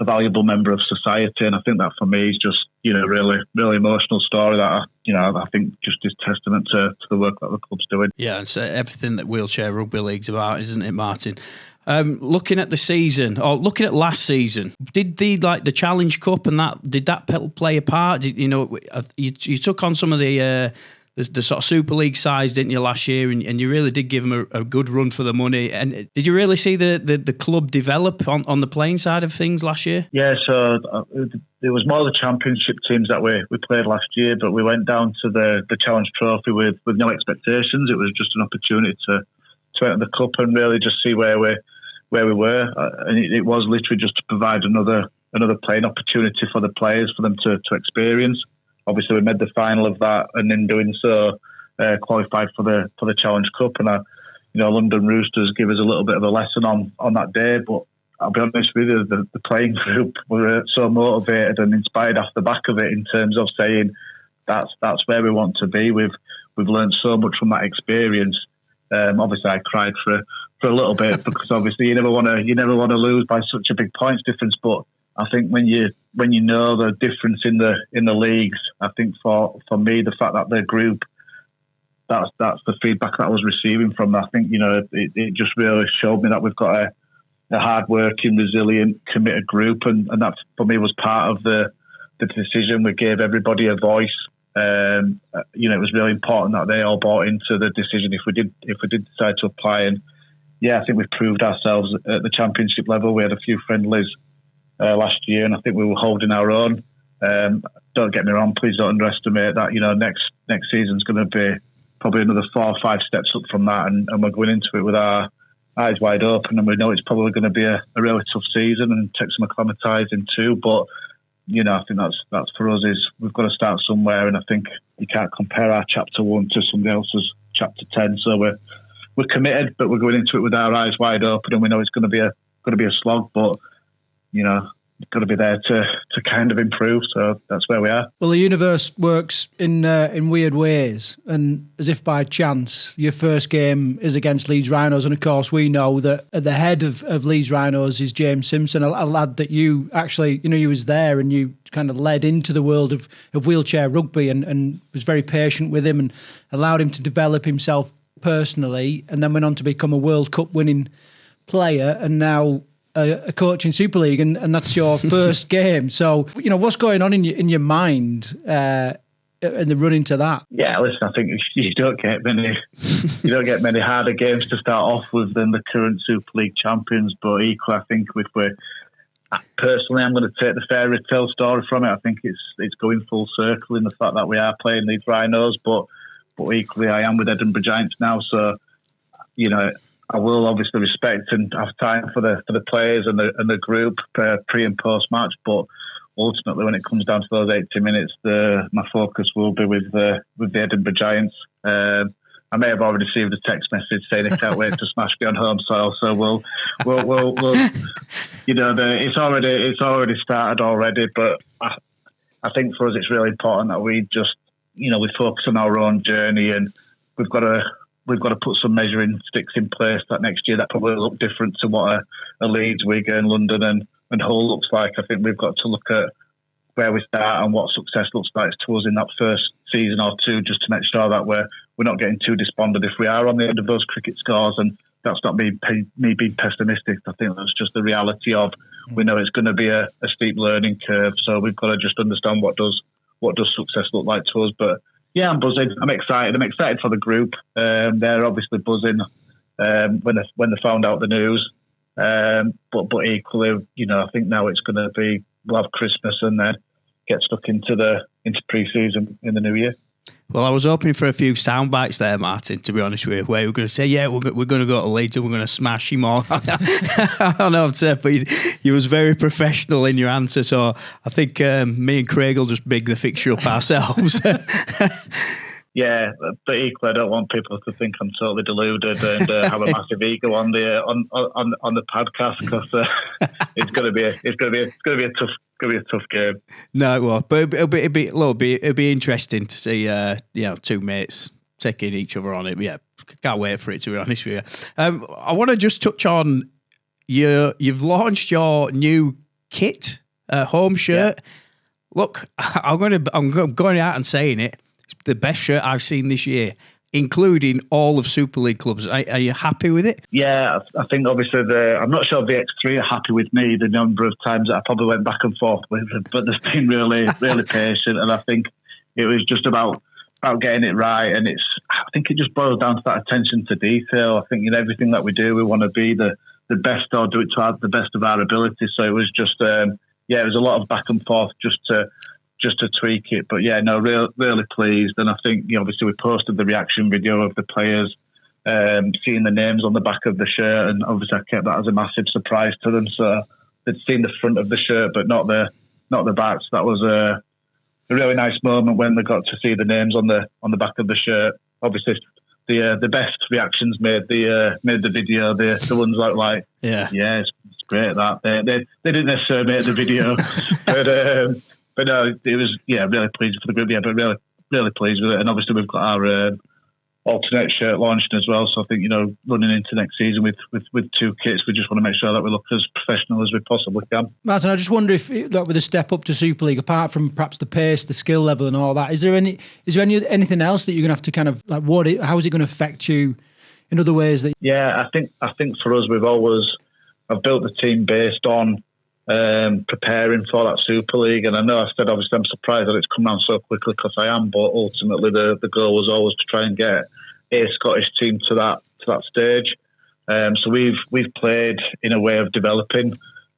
D: valuable member of society. And I think that for me is just, really, really emotional story that I think just is testament to the work that the club's doing.
B: Yeah, it's everything that Wheelchair Rugby League's about, isn't it, Martin? Looking at the season, or looking at last season, did the Challenge Cup and did that play a part? You took on some of the sort of Super League size, didn't you, last year, and you really did give them a good run for the money. And did you really see the club develop on the playing side of things last year?
D: Yeah, so it was more the championship teams that we played last year, but we went down to the Challenge Trophy with no expectations. It was just an opportunity to enter the cup and really just see where we were. And it was literally just to provide another playing opportunity for the players, for them to experience. Obviously, we made the final of that, and in doing so, qualified for the Challenge Cup. And London Roosters give us a little bit of a lesson on that day. But I'll be honest with you, the playing group were so motivated and inspired off the back of it in terms of saying that's where we want to be. We've learned so much from that experience. Obviously, I cried for a little bit because obviously you never want to lose by such a big points difference. But I think when you know the difference in the leagues, I think for me the fact that the group, that's the feedback that I was receiving from. I think it just really showed me that we've got a hard-working, resilient, committed group, and that for me was part of the decision. We gave everybody a voice. It was really important that they all bought into the decision if we did decide to apply. And yeah, I think we've proved ourselves at the championship level. We had a few friendlies last year, and I think we were holding our own. Don't get me wrong, please don't underestimate that. Next season's going to be probably another 4 or 5 steps up from that, and we're going into it with our eyes wide open, and we know it's probably going to be a really tough season and take some acclimatising too. But I think that's for us is we've got to start somewhere, and I think you can't compare our chapter 1 to somebody else's chapter 10. So we're committed, but we're going into it with our eyes wide open, and we know it's going to be a slog. But got to be there to kind of improve. So that's where we are.
A: Well, the universe works in weird ways, and as if by chance, your first game is against Leeds Rhinos, and of course we know that at the head of Leeds Rhinos is James Simpson, a lad that you actually, you was there and you kind of led into the world of wheelchair rugby, and was very patient with him and allowed him to develop himself personally, and then went on to become a World Cup winning player, and now a coach in Super League, and that's your first game. So, what's going on in your mind in the run into that?
D: Yeah, listen, I think you don't get many harder games to start off with than the current Super League champions. But equally, I think personally, I'm going to take the fairy tale story from it. I think it's going full circle in the fact that we are playing these Rhinos, but equally, I am with Edinburgh Giants now. So, I will obviously respect and have time for the players and the group pre and post match, but ultimately, when it comes down to those 80 minutes, my focus will be with the Edinburgh Giants. I may have already received a text message saying they can't wait to smash me on home soil. So we'll it's already started already. But I think for us, it's really important that we just we focus on our own journey, and we've got to put some measuring sticks in place that next year that probably will look different to what a Leeds, Wigan, London and Hull looks like. I think we've got to look at where we start and what success looks like to us in that first season or two, just to make sure that we're not getting too despondent if we are on the end of those cricket scores. And that's not me being pessimistic. I think that's just the reality of, we know it's going to be a steep learning curve. So we've got to just understand what does success look like to us. But yeah, I'm buzzing. I'm excited. I'm excited for the group. They're obviously buzzing when they found out the news. But equally, I think now it's going to be, we'll have Christmas and then get stuck into pre-season in the new year.
B: Well, I was hoping for a few sound bites there, Martin, to be honest with you, where we're going to say, yeah, we're going to go to Leeds and we're going to smash him all. I know I'm saying, but you was very professional in your answer, so I think me and Craig will just big the fixture up ourselves.
D: Yeah, but equally, I don't want people to think I'm totally deluded and have a massive ego on the podcast, because it's going to be a tough game.
B: No, it won't. But it'll be interesting to see two mates taking each other on it. Yeah, can't wait for it, to be honest with you. I want to just touch on you've launched your new kit, home shirt. Yeah. Look, I'm going out and saying it. The best shirt I've seen this year, including all of Super League clubs. Are you happy with it?
D: Yeah, I think obviously I'm not sure if the X3 are happy with me, the number of times that I probably went back and forth with them, but they've been really, really patient, and I think it was just about getting it right, and I think it just boils down to that attention to detail. I think in everything that we do, we want to be the best, or do it to the best of our ability. So it was just, it was a lot of back and forth just to tweak it. But yeah, no, really pleased. And I think, obviously we posted the reaction video of the players seeing the names on the back of the shirt, and obviously I kept that as a massive surprise to them. So they'd seen the front of the shirt, but not the back. So that was a really nice moment when they got to see the names on the back of the shirt. Obviously, the best reactions made the video. The ones like yeah, it's great that they didn't necessarily make the video, but no, it was really pleased for the group. Yeah, but really pleased with it. And obviously we've got our alternate shirt launching as well. So I think running into next season with two kits, we just want to make sure that we look as professional as we possibly can.
A: Martin, I just wonder if, with a step up to Super League, apart from perhaps the pace, the skill level, and all that, is there anything else that you're going to have to kind of how is it going to affect you in other ways?
D: I think for us, I've built the team based on preparing for that Super League, and I know I said obviously I'm surprised that it's come down so quickly, because I am, but ultimately the goal was always to try and get a Scottish team to that stage. So we've played in a way of developing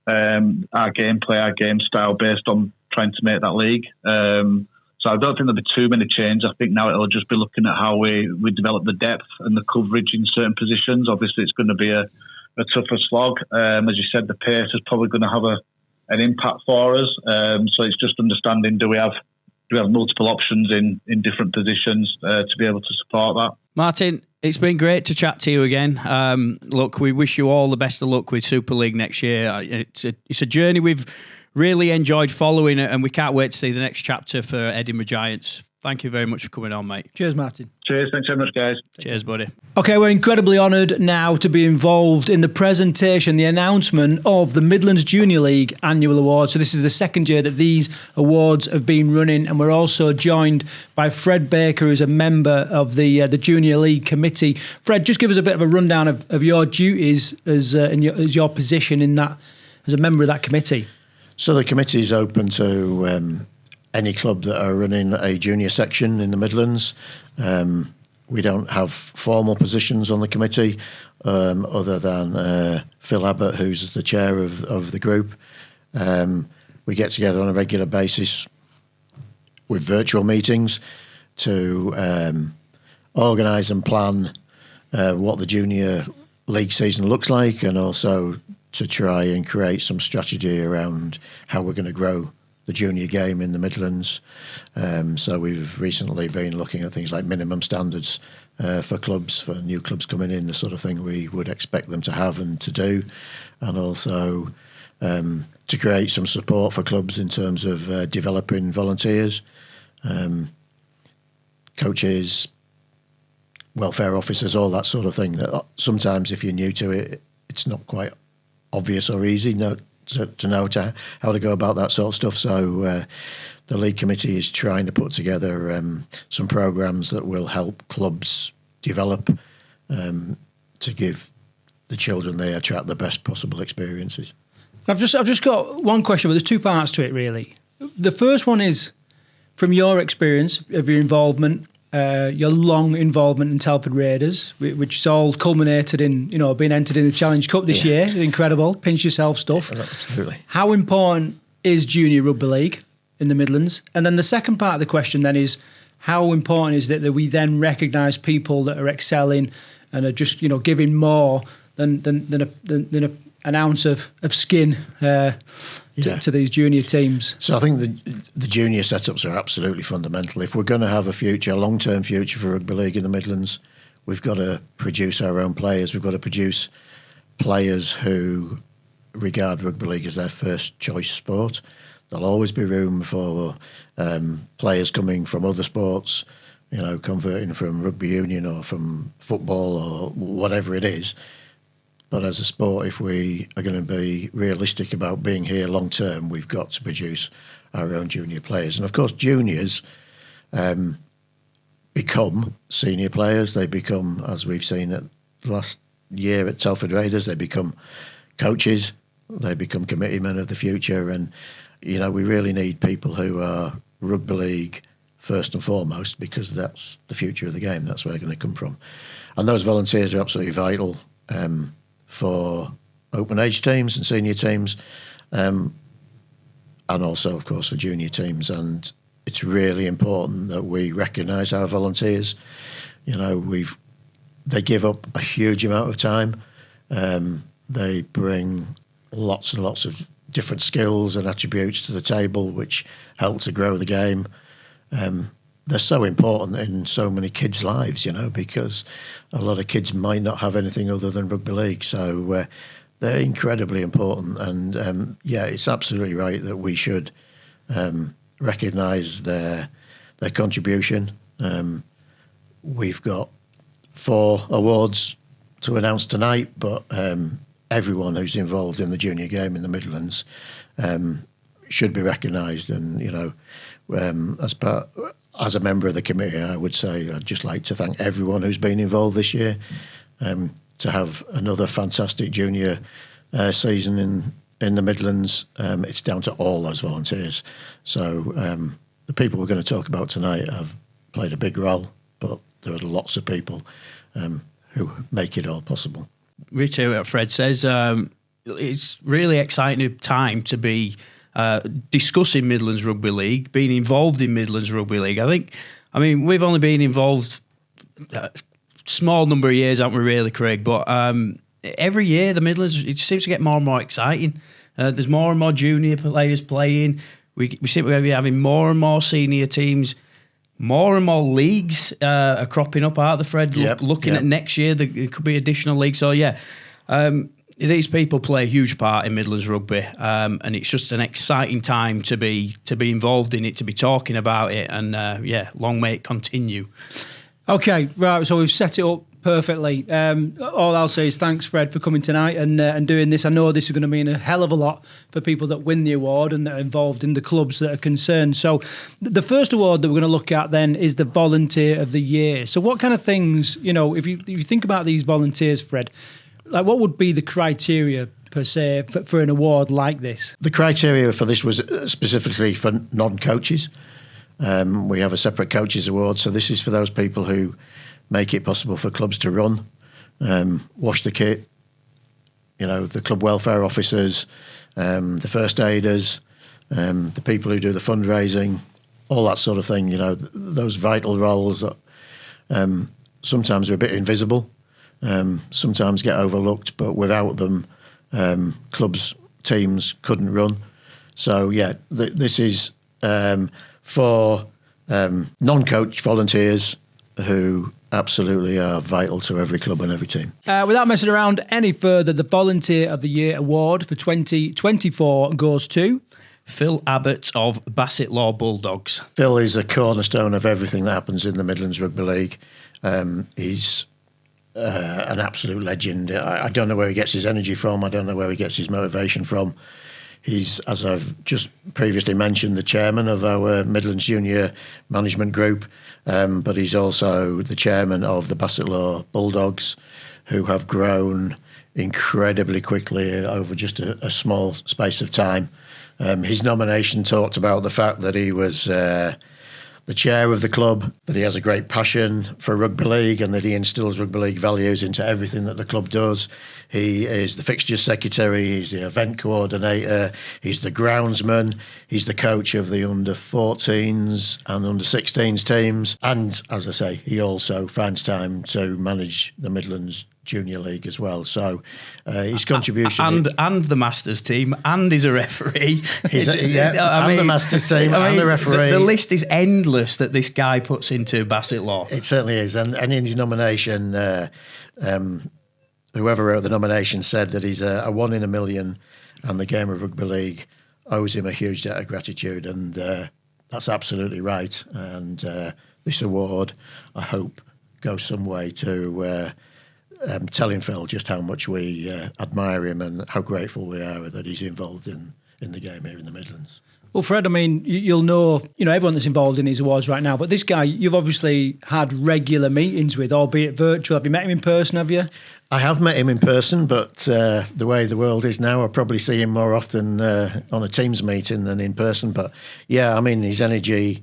D: our gameplay, our game style based on trying to make that league. So I don't think there'll be too many changes. I think now it'll just be looking at how we develop the depth and the coverage in certain positions. Obviously, it's going to be a tougher slog. As you said, the pace is probably going to have an impact for us. So it's just understanding, do we have multiple options in different positions to be able to support that?
B: Martin, It's been great to chat to you again. Look, we wish you all the best of luck with Super League next year. It's a journey we've really enjoyed following it, and we can't wait to see the next chapter for Edinburgh Giants. Thank you very much for coming on, mate.
A: Cheers, Martin.
D: Cheers. Thanks so much, guys.
B: Cheers, buddy.
A: Okay, we're incredibly honoured now to be involved in the presentation, the announcement of the Midlands Junior League Annual Awards. So this is the second year that these awards have been running, and we're also joined by Fred Baker, who's a member of the Junior League Committee. Fred, just give us a bit of a rundown of your duties as your position in that, as a member of that committee.
E: So the committee is open to any club that are running a junior section in the Midlands. We don't have formal positions on the committee other than Phil Abbott, who's the chair of the group. We get together on a regular basis with virtual meetings to organise and plan what the junior league season looks like, and also to try and create some strategy around how we're going to grow the junior game in the Midlands. So we've recently been looking at things like minimum standards for clubs, for new clubs coming in, the sort of thing we would expect them to have and to do, and also to create some support for clubs in terms of developing volunteers, coaches, welfare officers, all that sort of thing. That sometimes if you're new to it, it's not quite obvious or easy to know how to go about that sort of stuff. So the league committee is trying to put together some programs that will help clubs develop to give the children they attract the best possible experiences.
A: I've just got one question, but there's two parts to it really. The first one is, from your experience of your involvement, your long involvement in Telford Raiders, which is all culminated in, being entered in the Challenge Cup this year. Incredible, pinch yourself stuff.
E: Absolutely.
A: How important is junior rugby league in the Midlands? And then the second part of the question then is, how important is it that we then recognise people that are excelling and are just, giving more than an ounce of skin to these junior teams?
E: So I think the junior setups are absolutely fundamental. If we're going to have a long-term future for rugby league in the Midlands, we've got to produce our own players. We've got to produce players who regard rugby league as their first choice sport. There'll always be room for players coming from other sports, converting from rugby union or from football or whatever it is. But as a sport, if we are going to be realistic about being here long term, we've got to produce our own junior players. And of course, juniors become senior players. They become, as we've seen at last year at Telford Raiders, they become coaches. They become committee men of the future. And, we really need people who are rugby league first and foremost, because that's the future of the game. That's where they're going to come from. And those volunteers are absolutely vital for open age teams and senior teams, and also, of course, for junior teams. And it's really important that we recognise our volunteers. They give up a huge amount of time. They bring lots and lots of different skills and attributes to the table, which help to grow the game. They're so important in so many kids' lives, because a lot of kids might not have anything other than rugby league. So they're incredibly important. And it's absolutely right that we should recognise their contribution. We've got 4 awards to announce tonight, but everyone who's involved in the junior game in the Midlands should be recognised. And, as a member of the committee, I would say I'd just like to thank everyone who's been involved this year to have another fantastic junior season in the Midlands. It's down to all those volunteers. So the people we're going to talk about tonight have played a big role, but there are lots of people who make it all possible.
B: Reiterate what Fred says. It's really exciting time to be discussing Midlands Rugby League, being involved in Midlands Rugby League. We've only been involved a small number of years, haven't we, really, Craig? But every year, the Midlands, it seems to get more and more exciting. There's more and more junior players playing. We seem to be having more and more senior teams, more and more leagues are cropping up, aren't they, Fred? Looking at next year, there could be additional leagues. So, these people play a huge part in Midlands rugby, and it's just an exciting time to be involved in it, to be talking about it, and long may it continue.
A: Okay, right. So we've set it up perfectly. All I'll say is thanks, Fred, for coming tonight and doing this. I know this is going to mean a hell of a lot for people that win the award and that are involved in the clubs that are concerned. So the first award that we're going to look at then is the Volunteer of the Year. So what kind of things, if you think about these volunteers, Fred, like what would be the criteria per se for an award like this?
E: The criteria for this was specifically for non-coaches. We have a separate coaches award, so this is for those people who make it possible for clubs to run, wash the kit, the club welfare officers, the first aiders, the people who do the fundraising, all that sort of thing, those vital roles that sometimes are a bit invisible, sometimes get overlooked, but without them, clubs, teams couldn't run. So, this is for non-coach volunteers who absolutely are vital to every club and every team.
A: Without messing around any further, the Volunteer of the Year award for 2024 goes to
B: Phil Abbott of Bassetlaw Bulldogs.
E: Phil is a cornerstone of everything that happens in the Midlands Rugby League. He's an absolute legend. I don't know where he gets his energy from. I don't know where he gets his motivation from. He's, as I've just previously mentioned, the chairman of our Midlands Junior Management Group, but he's also the chairman of the Bassetlaw Bulldogs, who have grown incredibly quickly over just a small space of time. His nomination talked about the fact that he was the chair of the club, that he has a great passion for rugby league and that he instills rugby league values into everything that the club does. He is the fixtures secretary, he's the event coordinator, he's the groundsman, he's the coach of the under-14s and under-16s teams. And, as I say, he also finds time to manage the Midlands Junior League as well. So his contribution...
B: And the Masters team, and he's a referee.
E: The Masters team and the referee.
B: The list is endless that this guy puts into Bassetlaw.
E: It certainly is. And in his nomination, whoever wrote the nomination said that he's a 1 in a million and the game of rugby league owes him a huge debt of gratitude. And that's absolutely right. And this award, I hope, goes some way to... telling Phil just how much we admire him and how grateful we are that he's involved in the game here in the Midlands.
A: Well, Fred, I mean, you'll know, everyone that's involved in these awards right now, but this guy, you've obviously had regular meetings with, albeit virtual. Have you met him in person, have you?
E: I have met him in person, but the way the world is now, I'll probably see him more often on a Teams meeting than in person. But yeah, I mean, his energy,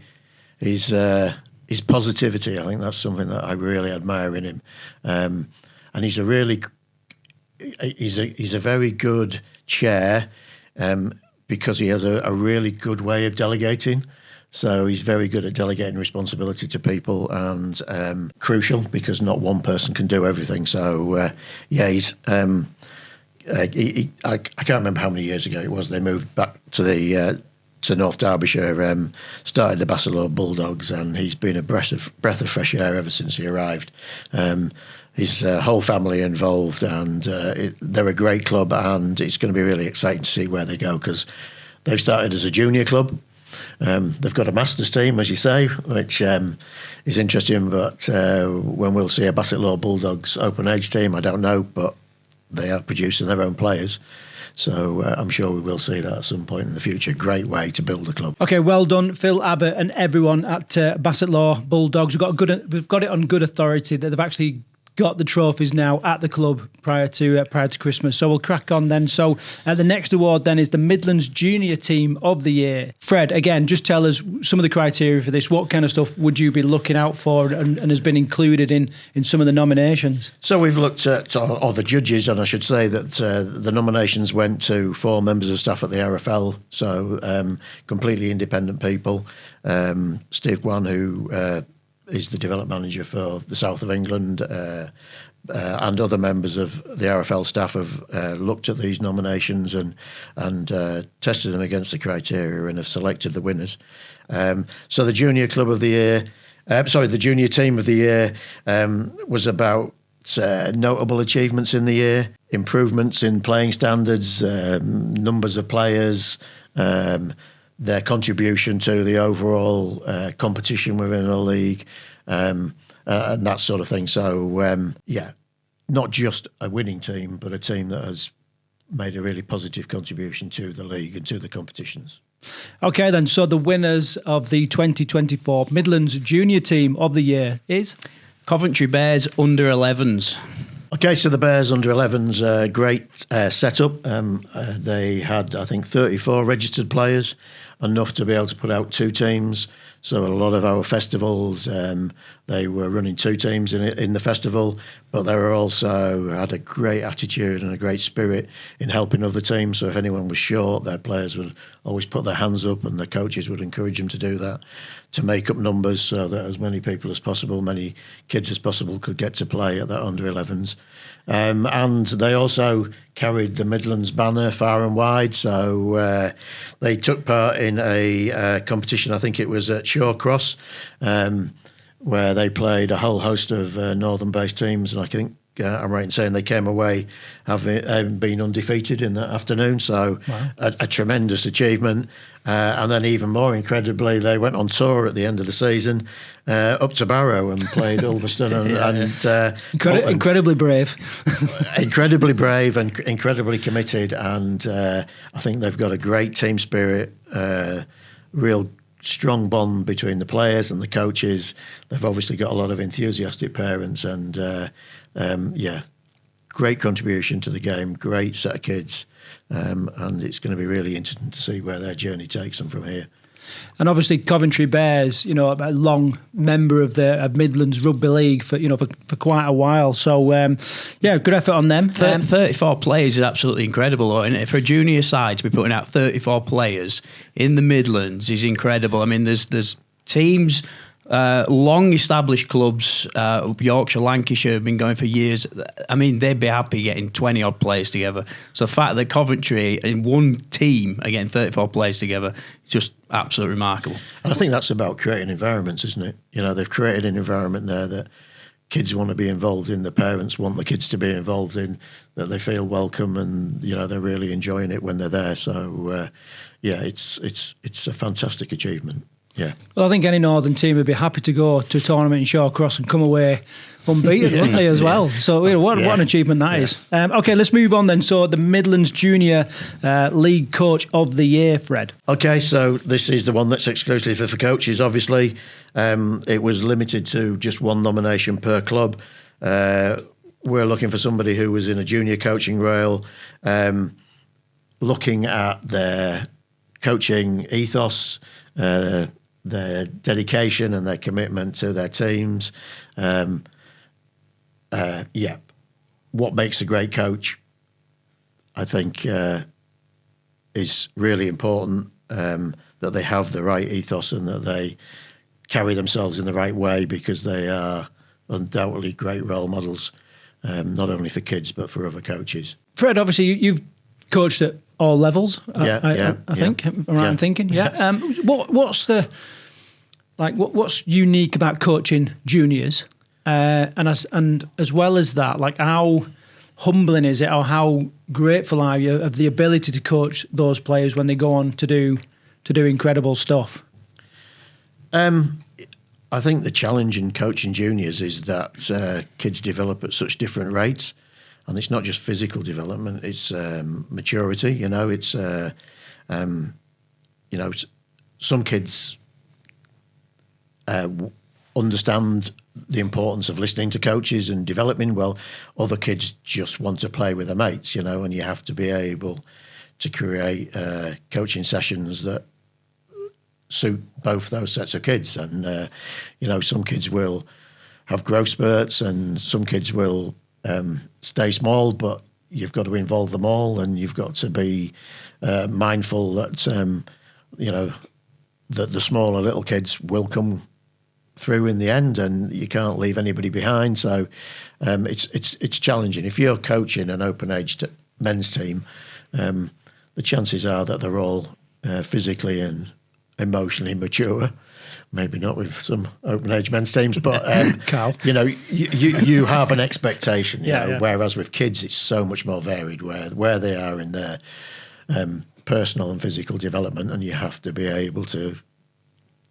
E: his positivity, I think that's something that I really admire in him. And he's a very good chair because he has a really good way of delegating. So he's very good at delegating responsibility to people and crucial because not one person can do everything. So he's I can't remember how many years ago it was they moved back to North Derbyshire, started the Bassetlaw Bulldogs, and he's been a breath of fresh air ever since he arrived. His whole family involved, and they're a great club, and it's going to be really exciting to see where they go because they've started as a junior club. They've got a Masters team, as you say, which is interesting, but when we'll see a Bassetlaw Bulldogs open age team, I don't know, but they are producing their own players. So I'm sure we will see that at some point in the future. Great way to build a club. Okay, well done, Phil Abbott and everyone at Bassetlaw Bulldogs. We've got it on good authority that they've actually got the trophies now at the club prior to Christmas. So we'll crack on then. So the next award then is the Midlands Junior Team of the Year. Fred, again, just tell us some of the criteria for this. What kind of stuff would you be looking out for and has been included in some of the nominations? So we've looked at, or the judges, and I should say that the nominations went to 4 members of staff at the RFL, so completely independent people. Steve Gwan, who... is the development manager for the south of England, and other members of the RFL staff have looked at these nominations and tested them against the criteria and have selected the winners. So the Junior Club of the Year, the Junior Team of the Year was about notable achievements in the year, improvements in playing standards, numbers of players, their contribution to the overall competition within the league, and that sort of thing. So, not just a winning team, but a team that has made a really positive contribution to the league and to the competitions.
A: Okay, then. So the winners of the 2024 Midlands Junior Team of the Year is
B: Coventry Bears under 11s.
E: Okay, so the Bears under 11s, great setup. They had, I think, 34 registered players, enough to be able to put out 2 teams. So a lot of our festivals, they were running 2 teams in the festival, but they were also had a great attitude and a great spirit in helping other teams. So if anyone was short, their players would always put their hands up, and the coaches would encourage them to do that, to make up numbers so that as many people as possible, many kids as possible could get to play at that under 11s. And they also carried the Midlands banner far and wide. So they took part in a competition, I think it was at Shawcross, where they played a whole host of northern-based teams. And I think I'm right in saying they came away having been undefeated in that afternoon. So wow. a tremendous achievement. And then even more incredibly, they went on tour at the end of the season up to Barrow and played Ulverston
A: incredibly brave.
E: Incredibly brave and incredibly committed. And I think they've got a great team spirit, real strong bond between the players and the coaches. They've obviously got a lot of enthusiastic parents and great contribution to the game, great set of kids, and it's going to be really interesting to see where their journey takes them from here.
A: And obviously Coventry Bears, a long member of the Midlands Rugby League for quite a while. So good effort on them.
B: 34 players is absolutely incredible, isn't it? For a junior side to be putting out 34 players in the Midlands is incredible. I mean, there's teams. Long established clubs, Yorkshire, Lancashire, have been going for years. I mean, they'd be happy getting 20 odd players together. So the fact that Coventry in one team are getting 34 players together, just absolutely remarkable.
E: And I think that's about creating environments, isn't it? They've created an environment there that kids want to be involved in, the parents want the kids to be involved in, that they feel welcome and, they're really enjoying it when they're there. So, it's a fantastic achievement. Yeah.
A: Well, I think any northern team would be happy to go to a tournament in Shawcross and come away unbeaten, wouldn't they, as well? So what an achievement that is. Okay, let's move on then. So the Midlands Junior League Coach of the Year, Fred.
E: Okay, so this is the one that's exclusively for coaches, obviously. It was limited to just one nomination per club. We're looking for somebody who was in a junior coaching role, looking at their coaching ethos, their dedication and their commitment to their teams. What makes a great coach, I think, is really important, that they have the right ethos and that they carry themselves in the right way, because they are undoubtedly great role models, not only for kids but for other coaches.
A: Fred, obviously you've coached at all levels. I think. Am I right in thinking? Yeah. Yes. What's unique about coaching juniors, and as well as that, how humbling is it, or how grateful are you of the ability to coach those players when they go on to do incredible stuff?
E: I think the challenge in coaching juniors is that kids develop at such different rates. And it's not just physical development; it's maturity. It's some kids understand the importance of listening to coaches and developing. Well, other kids just want to play with their mates. And you have to be able to create coaching sessions that suit both those sets of kids. And some kids will have growth spurts, and some kids will stay small, but you've got to involve them all, and you've got to be mindful that that the smaller little kids will come through in the end, and you can't leave anybody behind. So it's challenging. If you're coaching an open age men's team, the chances are that they're all physically and emotionally mature. Maybe not with some open age men's teams, but
A: Karl.
E: you have an expectation. You know,
A: Yeah.
E: Whereas with kids, it's so much more varied where they are in their personal and physical development, and you have to be able to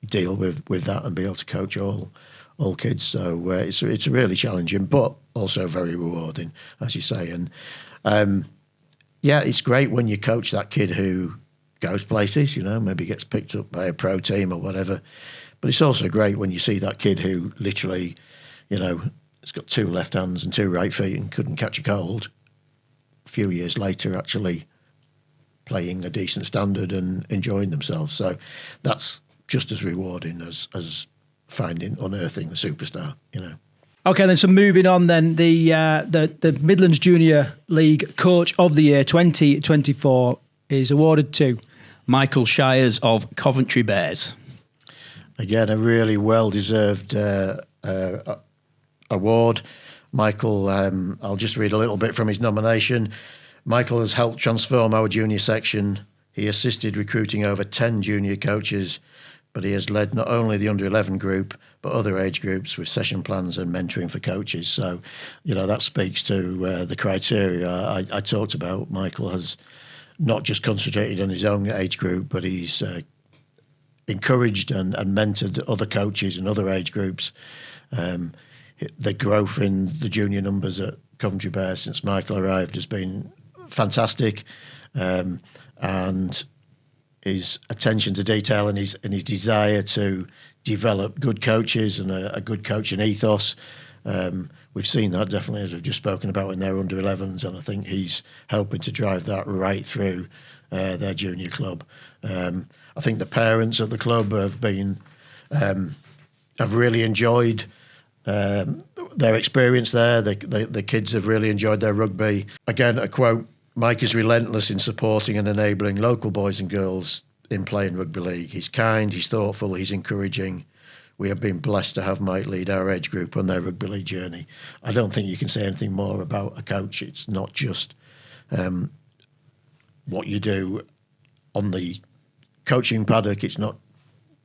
E: deal with that and be able to coach all kids. So it's really challenging, but also very rewarding, as you say. And it's great when you coach that kid who goes places, maybe gets picked up by a pro team or whatever. But it's also great when you see that kid who literally, has got 2 left hands and 2 right feet and couldn't catch a cold. A few years later, actually playing a decent standard and enjoying themselves. So that's just as rewarding as unearthing the superstar,
A: Okay, then, so moving on then, the Midlands Junior League Coach of the Year 2024 is awarded to
B: Michael Shires of Coventry Bears.
E: Again, a really well-deserved award. Michael, I'll just read a little bit from his nomination. Michael has helped transform our junior section. He assisted recruiting over 10 junior coaches, but he has led not only the under-11 group, but other age groups with session plans and mentoring for coaches. So, that speaks to the criteria I talked about. Michael has not just concentrated on his own age group, but he's encouraged and mentored other coaches and other age groups. The growth in the junior numbers at Coventry Bears since Michael arrived has been fantastic, and his attention to detail and his desire to develop good coaches and a good coaching ethos. We've seen that definitely, as we've just spoken about, in their under-11s, and I think he's helping to drive that right through their junior club. I think the parents of the club have really enjoyed their experience there. The kids have really enjoyed their rugby. Again, a quote: Mike is relentless in supporting and enabling local boys and girls in playing rugby league. He's kind, he's thoughtful, he's encouraging. We have been blessed to have Mike lead our age group on their rugby league journey. I don't think you can say anything more about a coach. It's not just what you do on the coaching paddock. It's not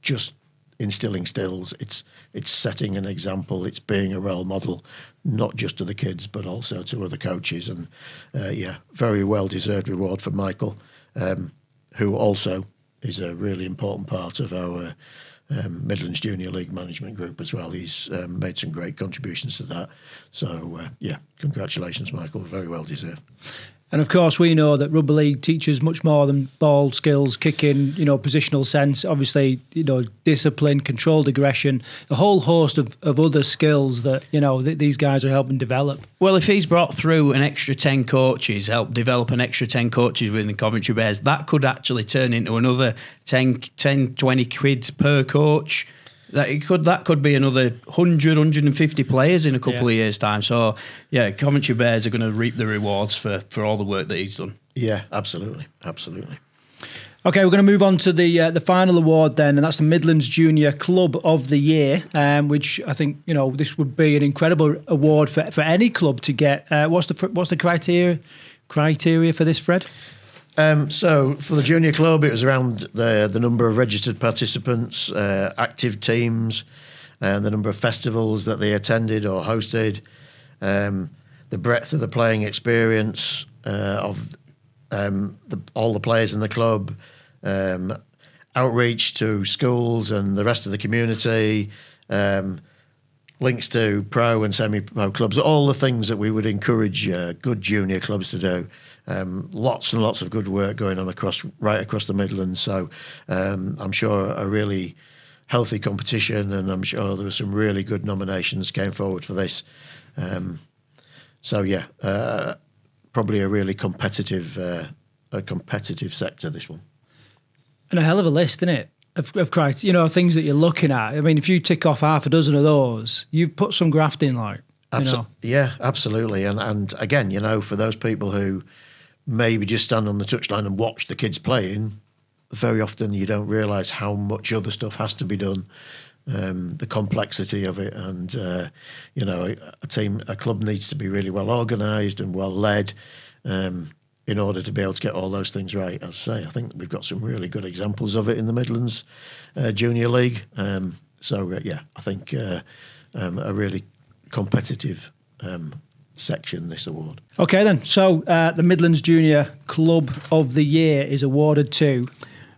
E: just instilling skills. It's setting an example. It's being a role model, not just to the kids, but also to other coaches. And very well-deserved reward for Michael, who also is a really important part of our Midlands Junior League management group as well. He's made some great contributions to that. So, congratulations, Michael. Very well deserved.
A: And of course, we know that rugby league teaches much more than ball skills, kicking, positional sense, obviously, discipline, controlled aggression, a whole host of other skills that, these guys are helping develop.
B: Well, if he's brought through an extra 10 coaches, helped develop an extra 10 coaches within the Coventry Bears, that could actually turn into another 10, 20 quid per coach. That could be another 100, 150 players in a couple of years' time. So, Coventry Bears are going to reap the rewards for all the work that he's done.
E: Yeah, absolutely. Absolutely.
A: Okay, we're going to move on to the final award then, and that's the Midlands Junior Club of the Year, which I think, this would be an incredible award for any club to get. What's the criteria for this, Fred?
E: So for the junior club, it was around the number of registered participants, active teams, and the number of festivals that they attended or hosted, the breadth of the playing experience of all the players in the club, outreach to schools and the rest of the community, links to pro and semi-pro clubs, all the things that we would encourage good junior clubs to do. Lots and lots of good work going on right across the Midlands. So I'm sure a really healthy competition, and I'm sure there were some really good nominations came forward for this. Probably a really competitive sector, this one.
A: And a hell of a list, isn't it? Of criteria, things that you're looking at. I mean, if you tick off half a dozen of those, you've put some graft in, like.
E: Yeah, absolutely. And again, for those people who maybe just stand on the touchline and watch the kids playing, very often you don't realise how much other stuff has to be done the complexity of it, and a club needs to be really well organised and well led in order to be able to get all those things right. As I say, I think we've got some really good examples of it in the Midlands Junior League. I think a really competitive section, this award.
A: Okay then, so the Midlands Junior Club of the Year is awarded to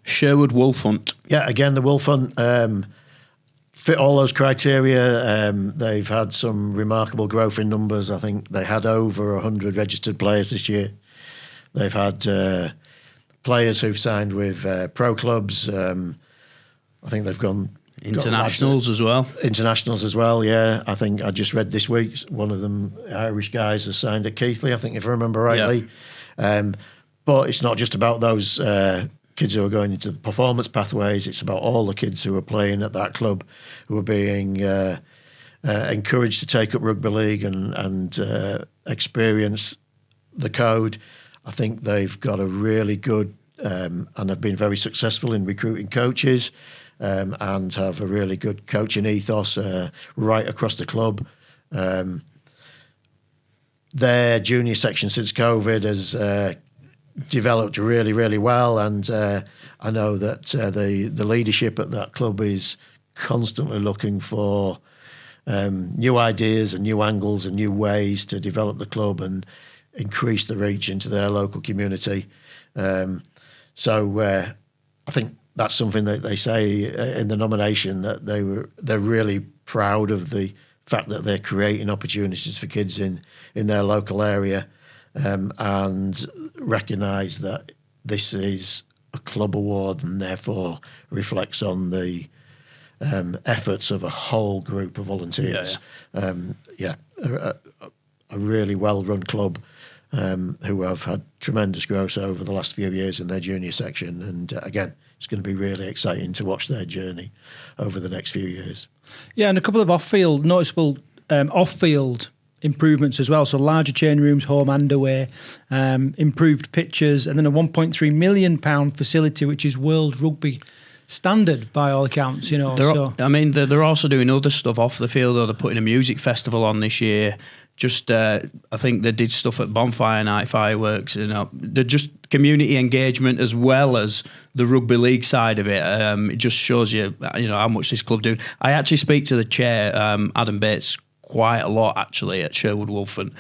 B: Sherwood Wolfhunt.
E: Yeah, again, the Wolfhunt fit all those criteria. They've had some remarkable growth in numbers. I think they had over 100 registered players this year. They've had players who've signed with pro clubs. I think they've gone
B: Internationals as well.
E: Internationals as well, yeah. I think I just read this week one of them Irish guys has signed at Keighley, I think, if I remember rightly. Yep. But it's not just about those kids who are going into performance pathways. It's about all the kids who are playing at that club who are being encouraged to take up rugby league and experience the code. I think they've got a really good and have been very successful in recruiting coaches and have a really good coaching ethos right across the club. Their junior section since COVID has developed really, really well, and I know that the leadership at that club is constantly looking for new ideas and new angles and new ways to develop the club and increase the reach into their local community. So I think that's something that they say in the nomination, that they're really proud of the fact that they're creating opportunities for kids in their local area, and recognise that this is a club award and therefore reflects on the efforts of a whole group of volunteers. A really well-run club who have had tremendous growth over the last few years in their junior section, and again, it's going to be really exciting to watch their journey over the next few years. Yeah,
A: and a couple of noticeable off-field improvements as well. So larger change rooms, home and away, improved pitches, and then a £1.3 million facility, which is World Rugby standard by all accounts.
B: They're also doing other stuff off the field. They're putting a music festival on this year. I think they did stuff at Bonfire Night, fireworks. They're just community engagement as well as the rugby league side of it. It just shows you how much this club do. I actually speak to the chair, Adam Bates, quite a lot actually at Sherwood Wolfhunt.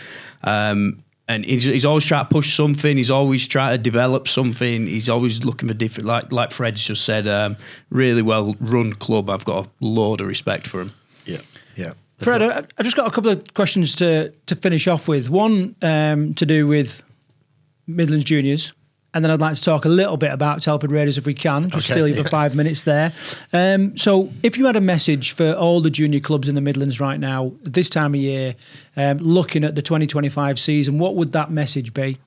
B: And he's always trying to push something. He's always trying to develop something. He's always looking for different, like Fred's just said, really well run club. I've got a load of respect for him.
E: Yeah.
A: Fred, I've just got a couple of questions to finish off with. One to do with Midlands Juniors, and then I'd like to talk a little bit about Telford Raiders if we can. Just steal you for 5 minutes there. So if you had a message for all the junior clubs in the Midlands right now, this time of year, looking at the 2025 season, what would that message be?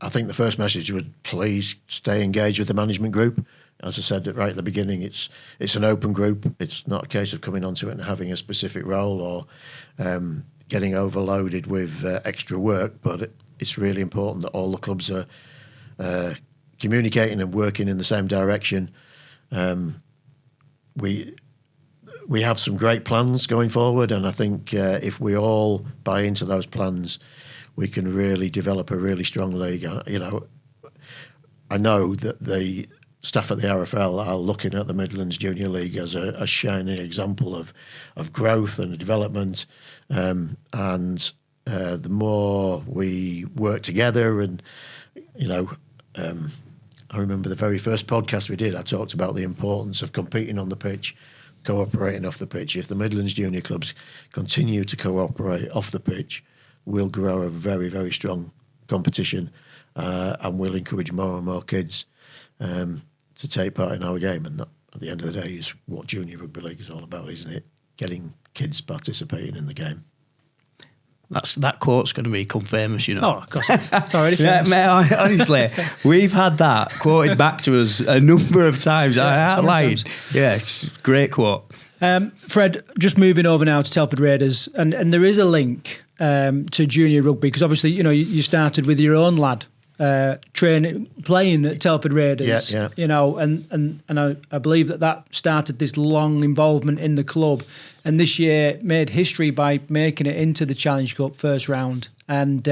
E: I think the first message would please stay engaged with the management group. As I said right at the beginning, it's an open group. It's not a case of coming onto it and having a specific role or getting overloaded with extra work, but it's really important that all the clubs are communicating and working in the same direction. We have some great plans going forward, and I think if we all buy into those plans, we can really develop a really strong league. I know that the staff at the RFL are looking at the Midlands Junior League as a shining example of growth and development, and the more we work together, and I remember the very first podcast we did, I talked about the importance of competing on the pitch, cooperating off the pitch. If the Midlands Junior clubs continue to cooperate off the pitch, we'll grow a very, very strong competition, and we'll encourage more and more kids to take part in our game. And that, at the end of the day, is what junior rugby league is all about, isn't it? Getting kids participating in the game.
B: That quote's going to become famous,
A: Oh, of course. It's already famous.
B: Mate, honestly, we've had that quoted back to us a number of times. I ain't lying. Yeah, it's a great quote.
A: Fred, just moving over now to Telford Raiders, and there is a link to junior rugby, because obviously, you started with your own lad playing at Telford Raiders.
E: Yeah.
A: You know, and I believe that started this long involvement in the club, and this year made history by making it into the Challenge Cup first round. And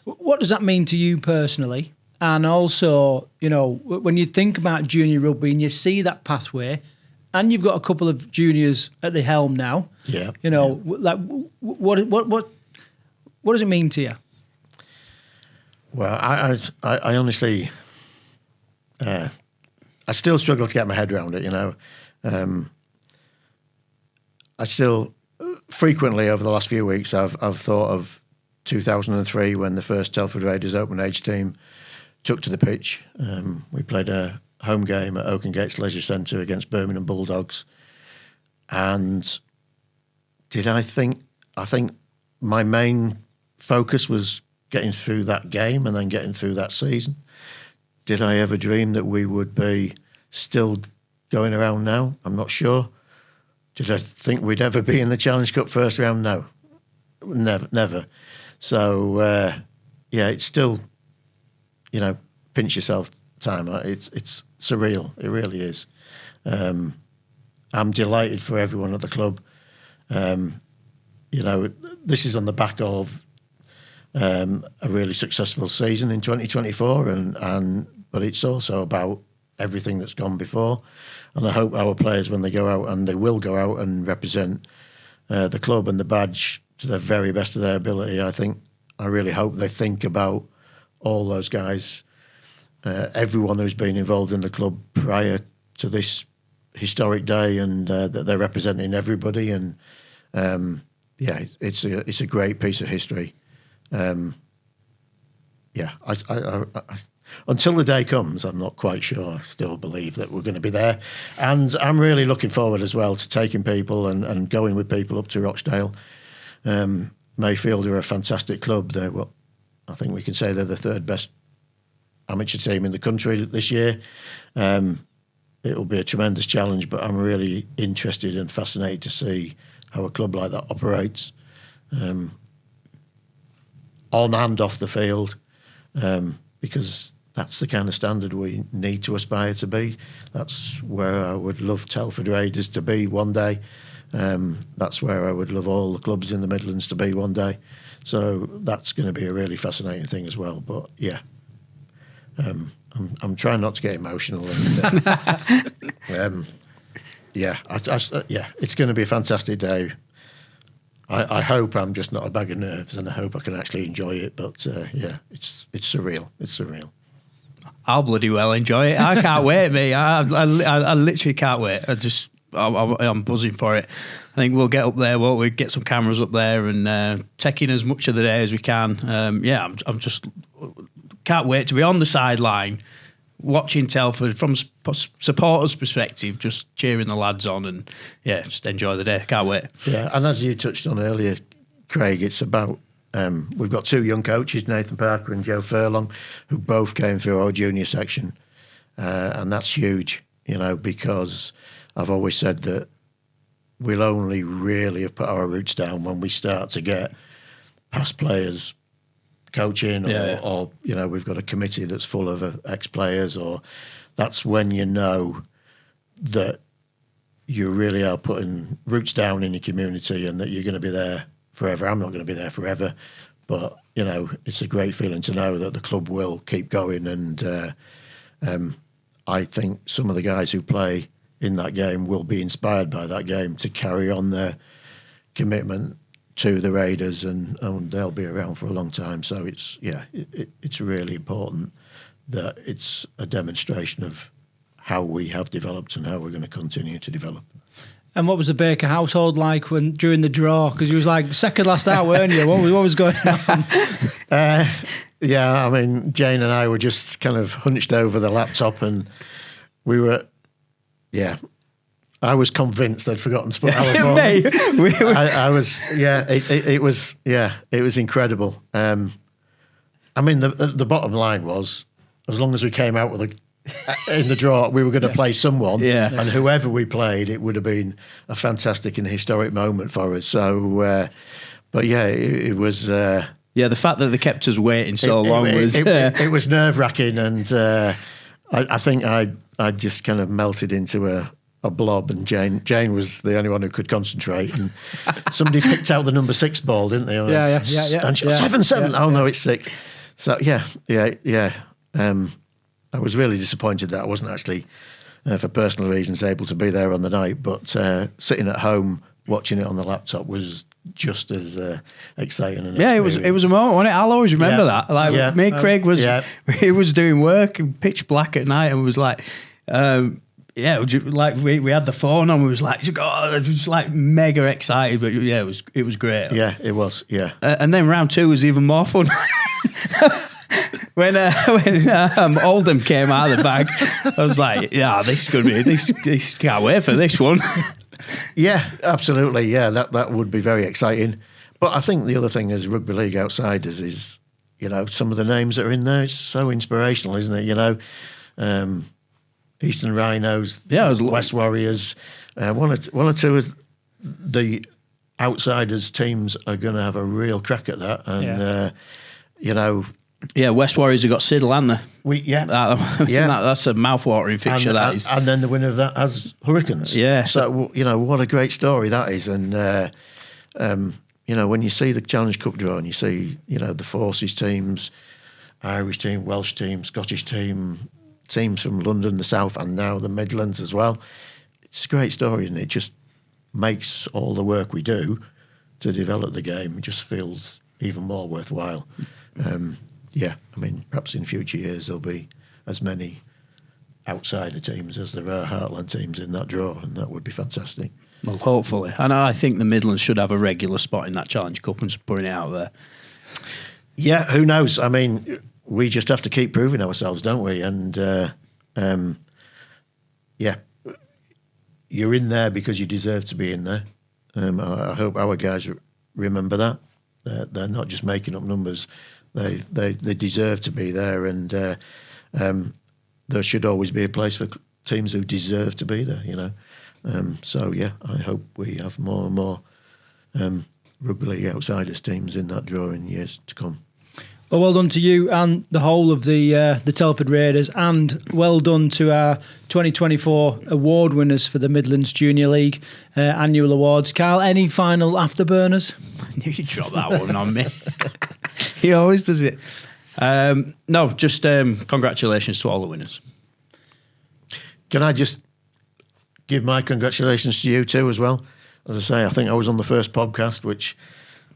A: what does that mean to you personally? And also, you know, when you think about junior rugby and you see that pathway, and you've got a couple of juniors at the helm now.
E: Yeah.
A: You know, like what does it mean to you?
E: Well, I honestly, I still struggle to get my head around it. You know, I still frequently over the last few weeks I've thought of 2003 when the first Telford Raiders open age team took to the pitch. We played a home game at Oakengates Leisure Centre against Birmingham Bulldogs, and I think my main focus was getting through that game and then getting through that season. Did I ever dream that we would be still going around now? I'm not sure. Did I think we'd ever be in the Challenge Cup first round? No, never. So yeah, it's still, you know, pinch yourself time. It's surreal. It really is. I'm delighted for everyone at the club. You know, this is on the back of a really successful season in 2024, but it's also about everything that's gone before. And I hope our players, when they go out, and they will go out and represent the club and the badge to the very best of their ability, I really hope they think about all those guys, everyone who's been involved in the club prior to this historic day, and that they're representing everybody. And yeah, it's a great piece of history. Yeah, I until the day comes, I'm not quite sure. I still believe that we're going to be there, and I'm really looking forward as well to taking people and going with people up to Rochdale. Mayfield are a fantastic club. I think we can say they're the third best amateur team in the country this year. It'll be a tremendous challenge, but I'm really interested and fascinated to see how a club like that operates. On and off the field, because that's the kind of standard we need to aspire to be. That's where I would love Telford Raiders to be one day. That's where I would love all the clubs in the Midlands to be one day. So that's going to be a really fascinating thing as well. But yeah, I'm trying not to get emotional. And, yeah, yeah, it's going to be a fantastic day. I hope I'm just not a bag of nerves, and I hope I can actually enjoy it. But yeah, it's surreal. It's surreal.
B: I'll bloody well enjoy it. I can't wait, mate. I literally can't wait. I'm buzzing for it. I think we'll get up there, won't we? Get some cameras up there and take in as much of the day as we can. Yeah, I'm just can't wait to be on the sideline, watching Telford from supporters' perspective, just cheering the lads on, and yeah, just enjoy the day. Can't wait.
E: Yeah, and as you touched on earlier, Craig, it's about we've got two young coaches, Nathan Parker and Joe Furlong, who both came through our junior section, and that's huge, you know, because I've always said that we'll only really have put our roots down when we start to get past players coaching, or you know, we've got a committee that's full of ex-players, or that's when you know that you really are putting roots down in your community and that you're going to be there forever. I'm not going to be there forever, but you know, it's a great feeling to know that the club will keep going. And I think some of the guys who play in that game will be inspired by that game to carry on their commitment to the Raiders, and they'll be around for a long time. So it's it's really important that it's a demonstration of how we have developed and how we're going to continue to develop.
A: And what was the Baker household like during the draw? Because you was like second last out, weren't you? What was going on?
E: Yeah, I mean, Jane and I were just kind of hunched over the laptop, and we were, yeah. I was convinced they'd forgotten to put our phone. I was, yeah. It was incredible. I mean, the bottom line was, as long as we came out with in the draw, we were going to play someone, and whoever we played, it would have been a fantastic and historic moment for us. So, but yeah, it was
B: Yeah, the fact that they kept us waiting so long was...
E: It was nerve-wracking, and I think I just kind of melted into a blob, and Jane was the only one who could concentrate, and somebody picked out the number 6 ball, didn't they?
A: Yeah.
E: And she, 7. Oh, no, it's 6. So, yeah. I was really disappointed that I wasn't actually, for personal reasons, able to be there on the night, but sitting at home watching it on the laptop was just as exciting.
B: It was a moment, wasn't it? I'll always remember that. Like, me and Craig he was doing work in pitch black at night, and was like, we had the phone on. We was like, God, it was like mega excited, but it was great.
E: Yeah, it was. Yeah,
B: and then round 2 was even more fun. When Oldham came out of the bag, I was like, this could be this. Can't wait for this one.
E: Yeah, absolutely. Yeah, that would be very exciting. But I think the other thing is Rugby League Outsiders is, some of the names that are in there, it's so inspirational, isn't it? Eastern Rhinos, West Warriors, one or two of the Outsiders teams are going to have a real crack at that. And,
B: West Warriors have got Siddle, haven't they? That's a mouthwatering fixture, that is.
E: And then the winner of that has Hurricanes.
B: Yeah.
E: So, what a great story that is. And, when you see the Challenge Cup draw and you see, the Forces teams, Irish team, Welsh team, Scottish team, teams from London, the South, and now the Midlands as well, it's a great story, and it just makes all the work we do to develop the game, it just feels even more worthwhile. Perhaps in future years there'll be as many outsider teams as there are Heartland teams in that draw, and that would be fantastic.
B: Well, hopefully. And I think the Midlands should have a regular spot in that Challenge Cup, and just putting it out there.
E: Yeah, who knows? I mean, we just have to keep proving ourselves, don't we? And, you're in there because you deserve to be in there. I hope our guys remember that. They're not just making up numbers. They deserve to be there, and there should always be a place for teams who deserve to be there, I hope we have more and more Rugby League Outsiders teams in that draw in years to come.
A: Well done to you and the whole of the Telford Raiders, and well done to our 2024 award winners for the Midlands Junior League annual awards. Karl, any final afterburners?
B: I knew you'd drop that one on me. He always does it. No, just congratulations to all the winners.
E: Can I just give my congratulations to you too as well? As I say, I think I was on the first podcast, which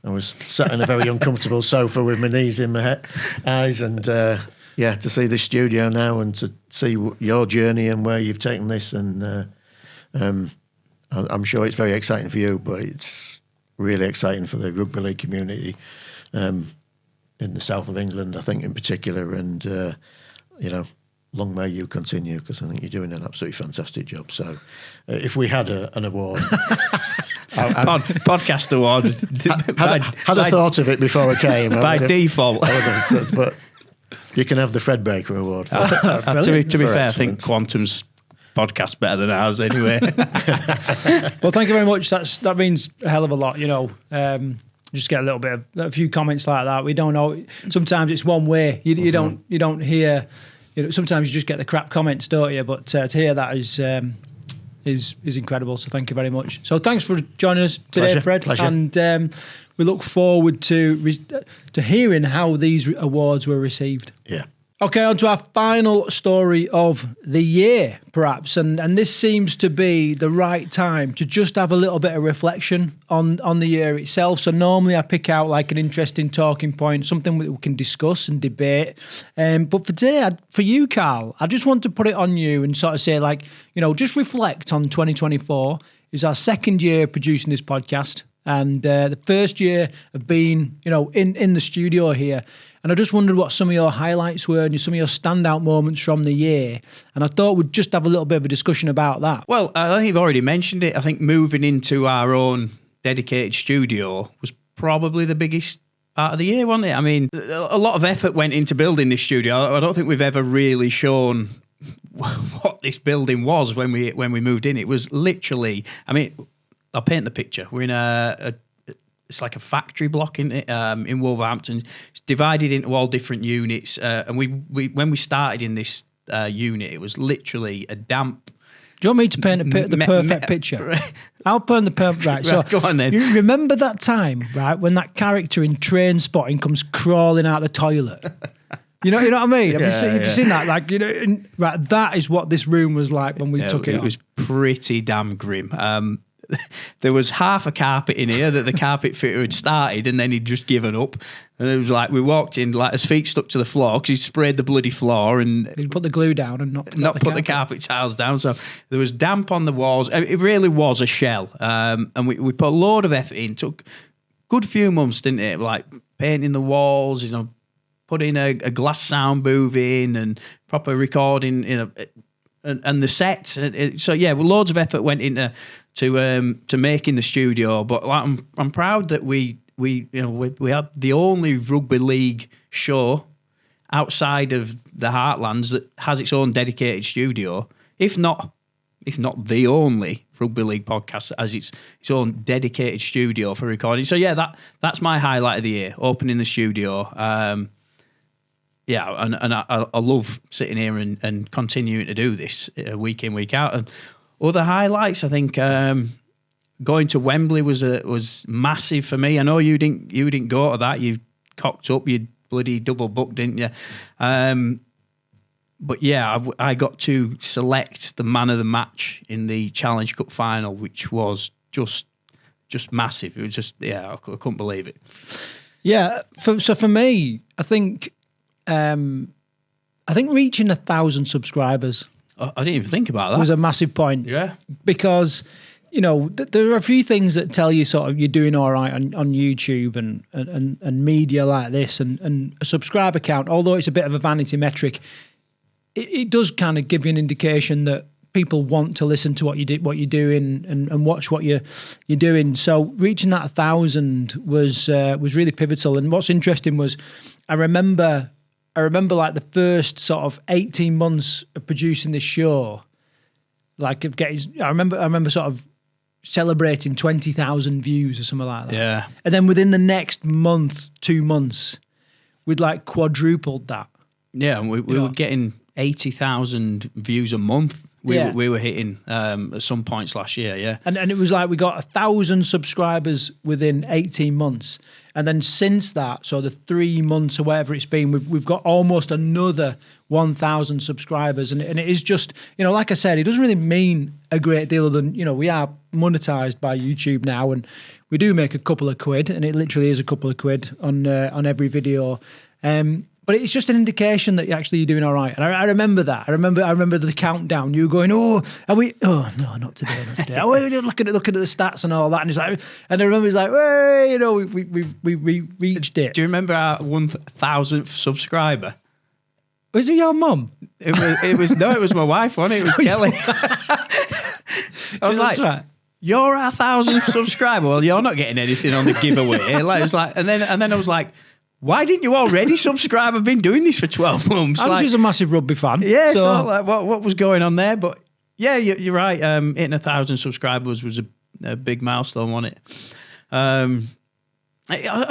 E: I was sat in a very uncomfortable sofa with my knees in my eyes, and to see this studio now and to see your journey and where you've taken this, and I'm sure it's very exciting for you, but it's really exciting for the rugby league community in the south of England, I think in particular, and long may you continue, because I think you're doing an absolutely fantastic job. So if we had an award...
B: podcast award.
E: Had a thought of it before I came.
B: By default.
E: But you can have the Fred Baker Award.
B: To be fair, I think Quantum's podcast better than ours anyway.
A: Well, thank you very much. That means a hell of a lot, Just get a few comments like that. We don't know. Sometimes it's one way. You don't hear. Sometimes you just get the crap comments, don't you? But to hear that is incredible. So thank you very much. So thanks for joining us today, Fred.
E: Pleasure.
A: And we look forward to hearing how these awards were received.
E: Yeah.
A: Okay, on to our final story of the year, perhaps. And this seems to be the right time to just have a little bit of reflection on the year itself. So normally I pick out like an interesting talking point, something that we can discuss and debate. But for today, for you, Karl, I just want to put it on you and sort of say, just reflect on 2024. It's our second year producing this podcast, and the first year of being, in the studio here. And I just wondered what some of your highlights were and some of your standout moments from the year. And I thought we'd just have a little bit of a discussion about that.
B: Well, I think you've already mentioned it. I think moving into our own dedicated studio was probably the biggest part of the year, wasn't it? I mean, a lot of effort went into building this studio. I don't think we've ever really shown what this building was when we moved in. It was literally, I'll paint the picture. We're in a it's like a factory block in Wolverhampton. It's divided into all different units. And we when we started in this unit, it was literally a damp.
A: Do you want me to paint the perfect picture? I'll paint the perfect. Right, so
B: go on then.
A: You remember that time, right, when that character in Train Spotting comes crawling out the toilet? You know what I mean? Have you seen that? Like, right, that is what this room was like when we took it on.
B: It was pretty damn grim. There was half a carpet in here that the carpet fitter had started and then he'd just given up. And it was like, we walked in, like his feet stuck to the floor because he sprayed the bloody floor and
A: he'd put the glue down and not
B: put the carpet tiles down. So there was damp on the walls. It really was a shell. And we put a load of effort in. Took a good few months, didn't it? Like painting the walls, putting a glass sound booth in and proper recording, and the set. So yeah, loads of effort went into to making the studio. But like, I'm proud that we had the only rugby league show outside of the Heartlands that has its own dedicated studio. If not the only rugby league podcast that has its own dedicated studio for recording. So yeah, that's my highlight of the year, opening the studio. Yeah, and I love sitting here and continuing to do this week in, week out. And other highlights, I think going to Wembley was massive for me. I know you didn't go to that. You cocked up. You bloody double booked, didn't you? But yeah, I got to select the man of the match in the Challenge Cup final, which was just massive. It was just, yeah, I couldn't believe it.
A: Yeah, so for me, I think reaching 1,000 subscribers.
B: I didn't even think about that.
A: Was a massive point.
B: Yeah, because
A: there are a few things that tell you sort of you're doing all right on YouTube and media like this, and a subscriber count. Although it's a bit of a vanity metric, it does kind of give you an indication that people want to listen to what you're doing and watch what you're doing. So reaching that 1,000 was really pivotal. And what's interesting was I remember like the first sort of 18 months of producing this show, like I remember sort of celebrating 20,000 views or something like that.
B: Yeah.
A: And then within the next month, 2 months, we'd like quadrupled that.
B: Yeah, and we were getting 80,000 views a month. We were hitting at some points last year, yeah. And
A: it was like we got 1,000 subscribers within 18 months. And then since that, so the 3 months or whatever it's been, we've got almost another 1,000 subscribers. And it is just, like I said, it doesn't really mean a great deal other than, we are monetized by YouTube now and we do make a couple of quid, and it literally is a couple of quid on every video. But it's just an indication that you're actually doing all right. And I remember that. I remember the countdown. You were going, are we? Oh no, not today, not today. looking at the stats and all that. And it's like, and I remember it's like, hey, we reached it.
B: Do you remember our 1,000th subscriber?
A: Was it your mum?
B: It was my wife, wasn't it? It was Kelly. I was like, right. You're our 1,000th subscriber. Well, you're not getting anything on the giveaway. Like, it was like, and then I was like, why didn't you already subscribe? I've been doing this for 12 months.
A: I'm just a massive rugby fan.
B: Yeah, so like, what was going on there? But yeah, you're right. Hitting 1,000 subscribers was a big milestone, wasn't it? I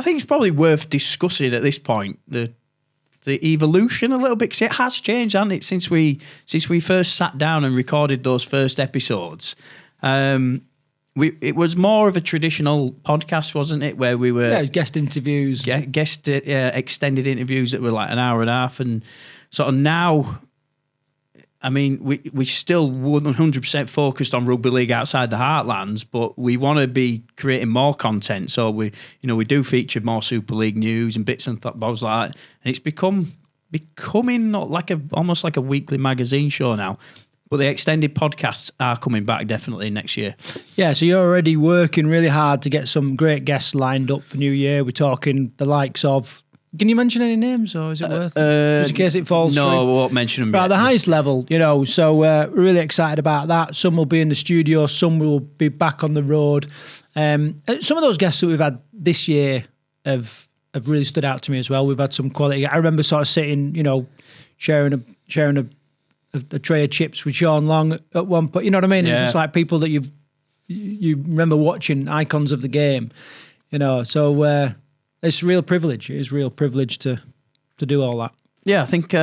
B: think it's probably worth discussing at this point the evolution a little bit, because it has changed, hasn't it, since we first sat down and recorded those first episodes. It was more of a traditional podcast, wasn't it? Where we were
A: guest interviews,
B: extended interviews that were like an hour and a half, and sort of now. I mean, we still 100% focused on rugby league outside the Heartlands, but we want to be creating more content. So we do feature more Super League news and bits and bobs like that, and it's becoming not like almost like a weekly magazine show now. But the extended podcasts are coming back definitely next year.
A: Yeah, so you're already working really hard to get some great guests lined up for New Year. We're talking the likes of... Can you mention any names, or is it worth just in case it falls through?
B: No, we won't mention them.
A: Right, the highest level, so we're really excited about that. Some will be in the studio, some will be back on the road. Some of those guests that we've had this year have really stood out to me as well. We've had some quality. I remember sort of sitting, sharing a tray of chips with Sean Long at one point. You know what I mean? Yeah. It's just like people that you remember watching, icons of the game. So it's a real privilege. It is a real privilege to do all that.
B: Yeah, I think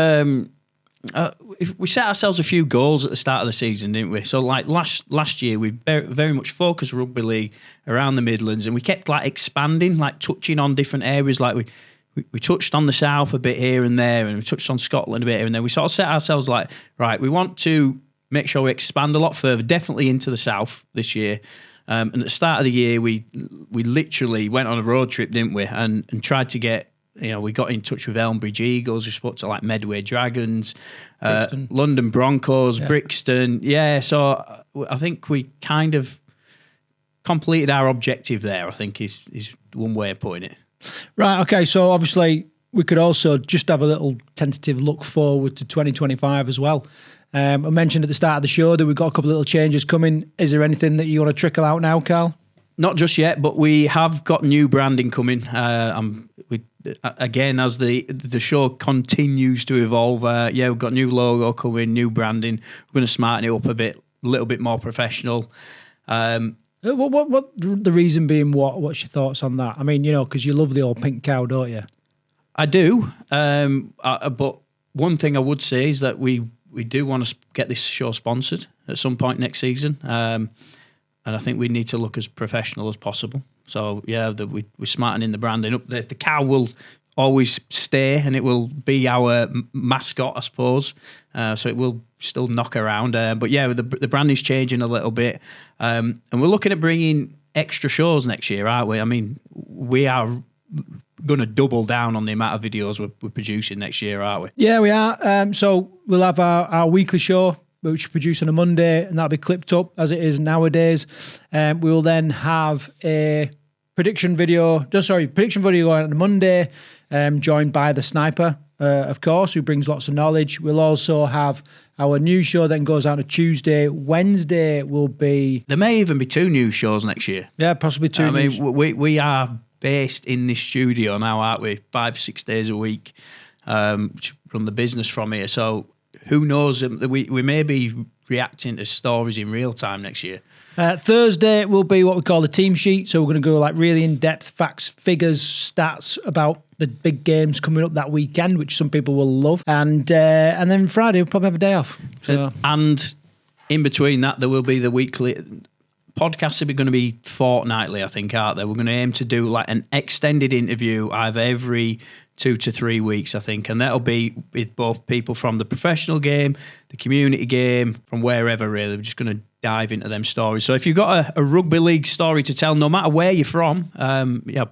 B: if we set ourselves a few goals at the start of the season, didn't we? So like last year, we very much focused rugby league around the Midlands, and we kept like expanding, like touching on different areas. Like we touched on the South a bit here and there, and we touched on Scotland a bit here and there. We sort of set ourselves like, right, we want to make sure we expand a lot further, definitely into the South this year. And at the start of the year, we literally went on a road trip, didn't we? And tried to get, we got in touch with Elmbridge Eagles. We spoke to like Medway Dragons, London Broncos, Brixton. Yeah, so I think we kind of completed our objective there, I think is one way of putting it.
A: Right, okay, so obviously we could also just have a little tentative look forward to 2025 as well. I mentioned at the start of the show that we've got a couple of little changes coming. Is there anything that you want to trickle out now, Karl?
B: Not just yet, but we have got new branding coming. Again, as the show continues to evolve, we've got new logo coming, new branding. We're going to smarten it up a little bit more professional.
A: What the reason being? What's your thoughts on that? I mean, because you love the old pink cow, don't you?
B: I do, but one thing I would say is that we do want to get this show sponsored at some point next season. And I think we need to look as professional as possible. So, we're smartening the branding up. The cow will always stay, and it will be our mascot, I suppose. So it will still knock around. But the branding's changing a little bit. And we're looking at bringing extra shows next year, aren't we? I mean, we are going to double down on the amount of videos we're producing next year, aren't we?
A: Yeah, we are. So we'll have our weekly show, which we produce on a Monday, and that'll be clipped up as it is nowadays. We will then have a prediction video going on a Monday, joined by the Sniper, of course, who brings lots of knowledge. We'll also have our news show then goes out on a Tuesday. Wednesday will be...
B: There may even be 2 news shows next year.
A: Yeah, possibly 2 news.
B: I mean, we are based in this studio now, aren't we? 5-6 days a week, which run the business from here. So who knows? We may be reacting to stories in real time next year.
A: Thursday will be what we call the team sheet. So we're going to go like really in-depth facts, figures, stats about the big games coming up that weekend, which some people will love. And then Friday we'll probably have a day off. So.
B: And in between that, there will be the weekly... Podcasts are going to be fortnightly, I think, aren't they? We're going to aim to do like an extended interview either every 2 to 3 weeks, I think. And that'll be with both people from the professional game, the community game, from wherever, really. We're just going to dive into them stories. So if you've got a rugby league story to tell, no matter where you're from,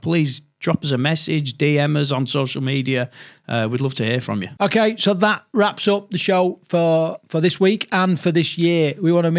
B: please drop us a message, DM us on social media. We'd love to hear from you.
A: Okay, so that wraps up the show for this week and for this year. We want to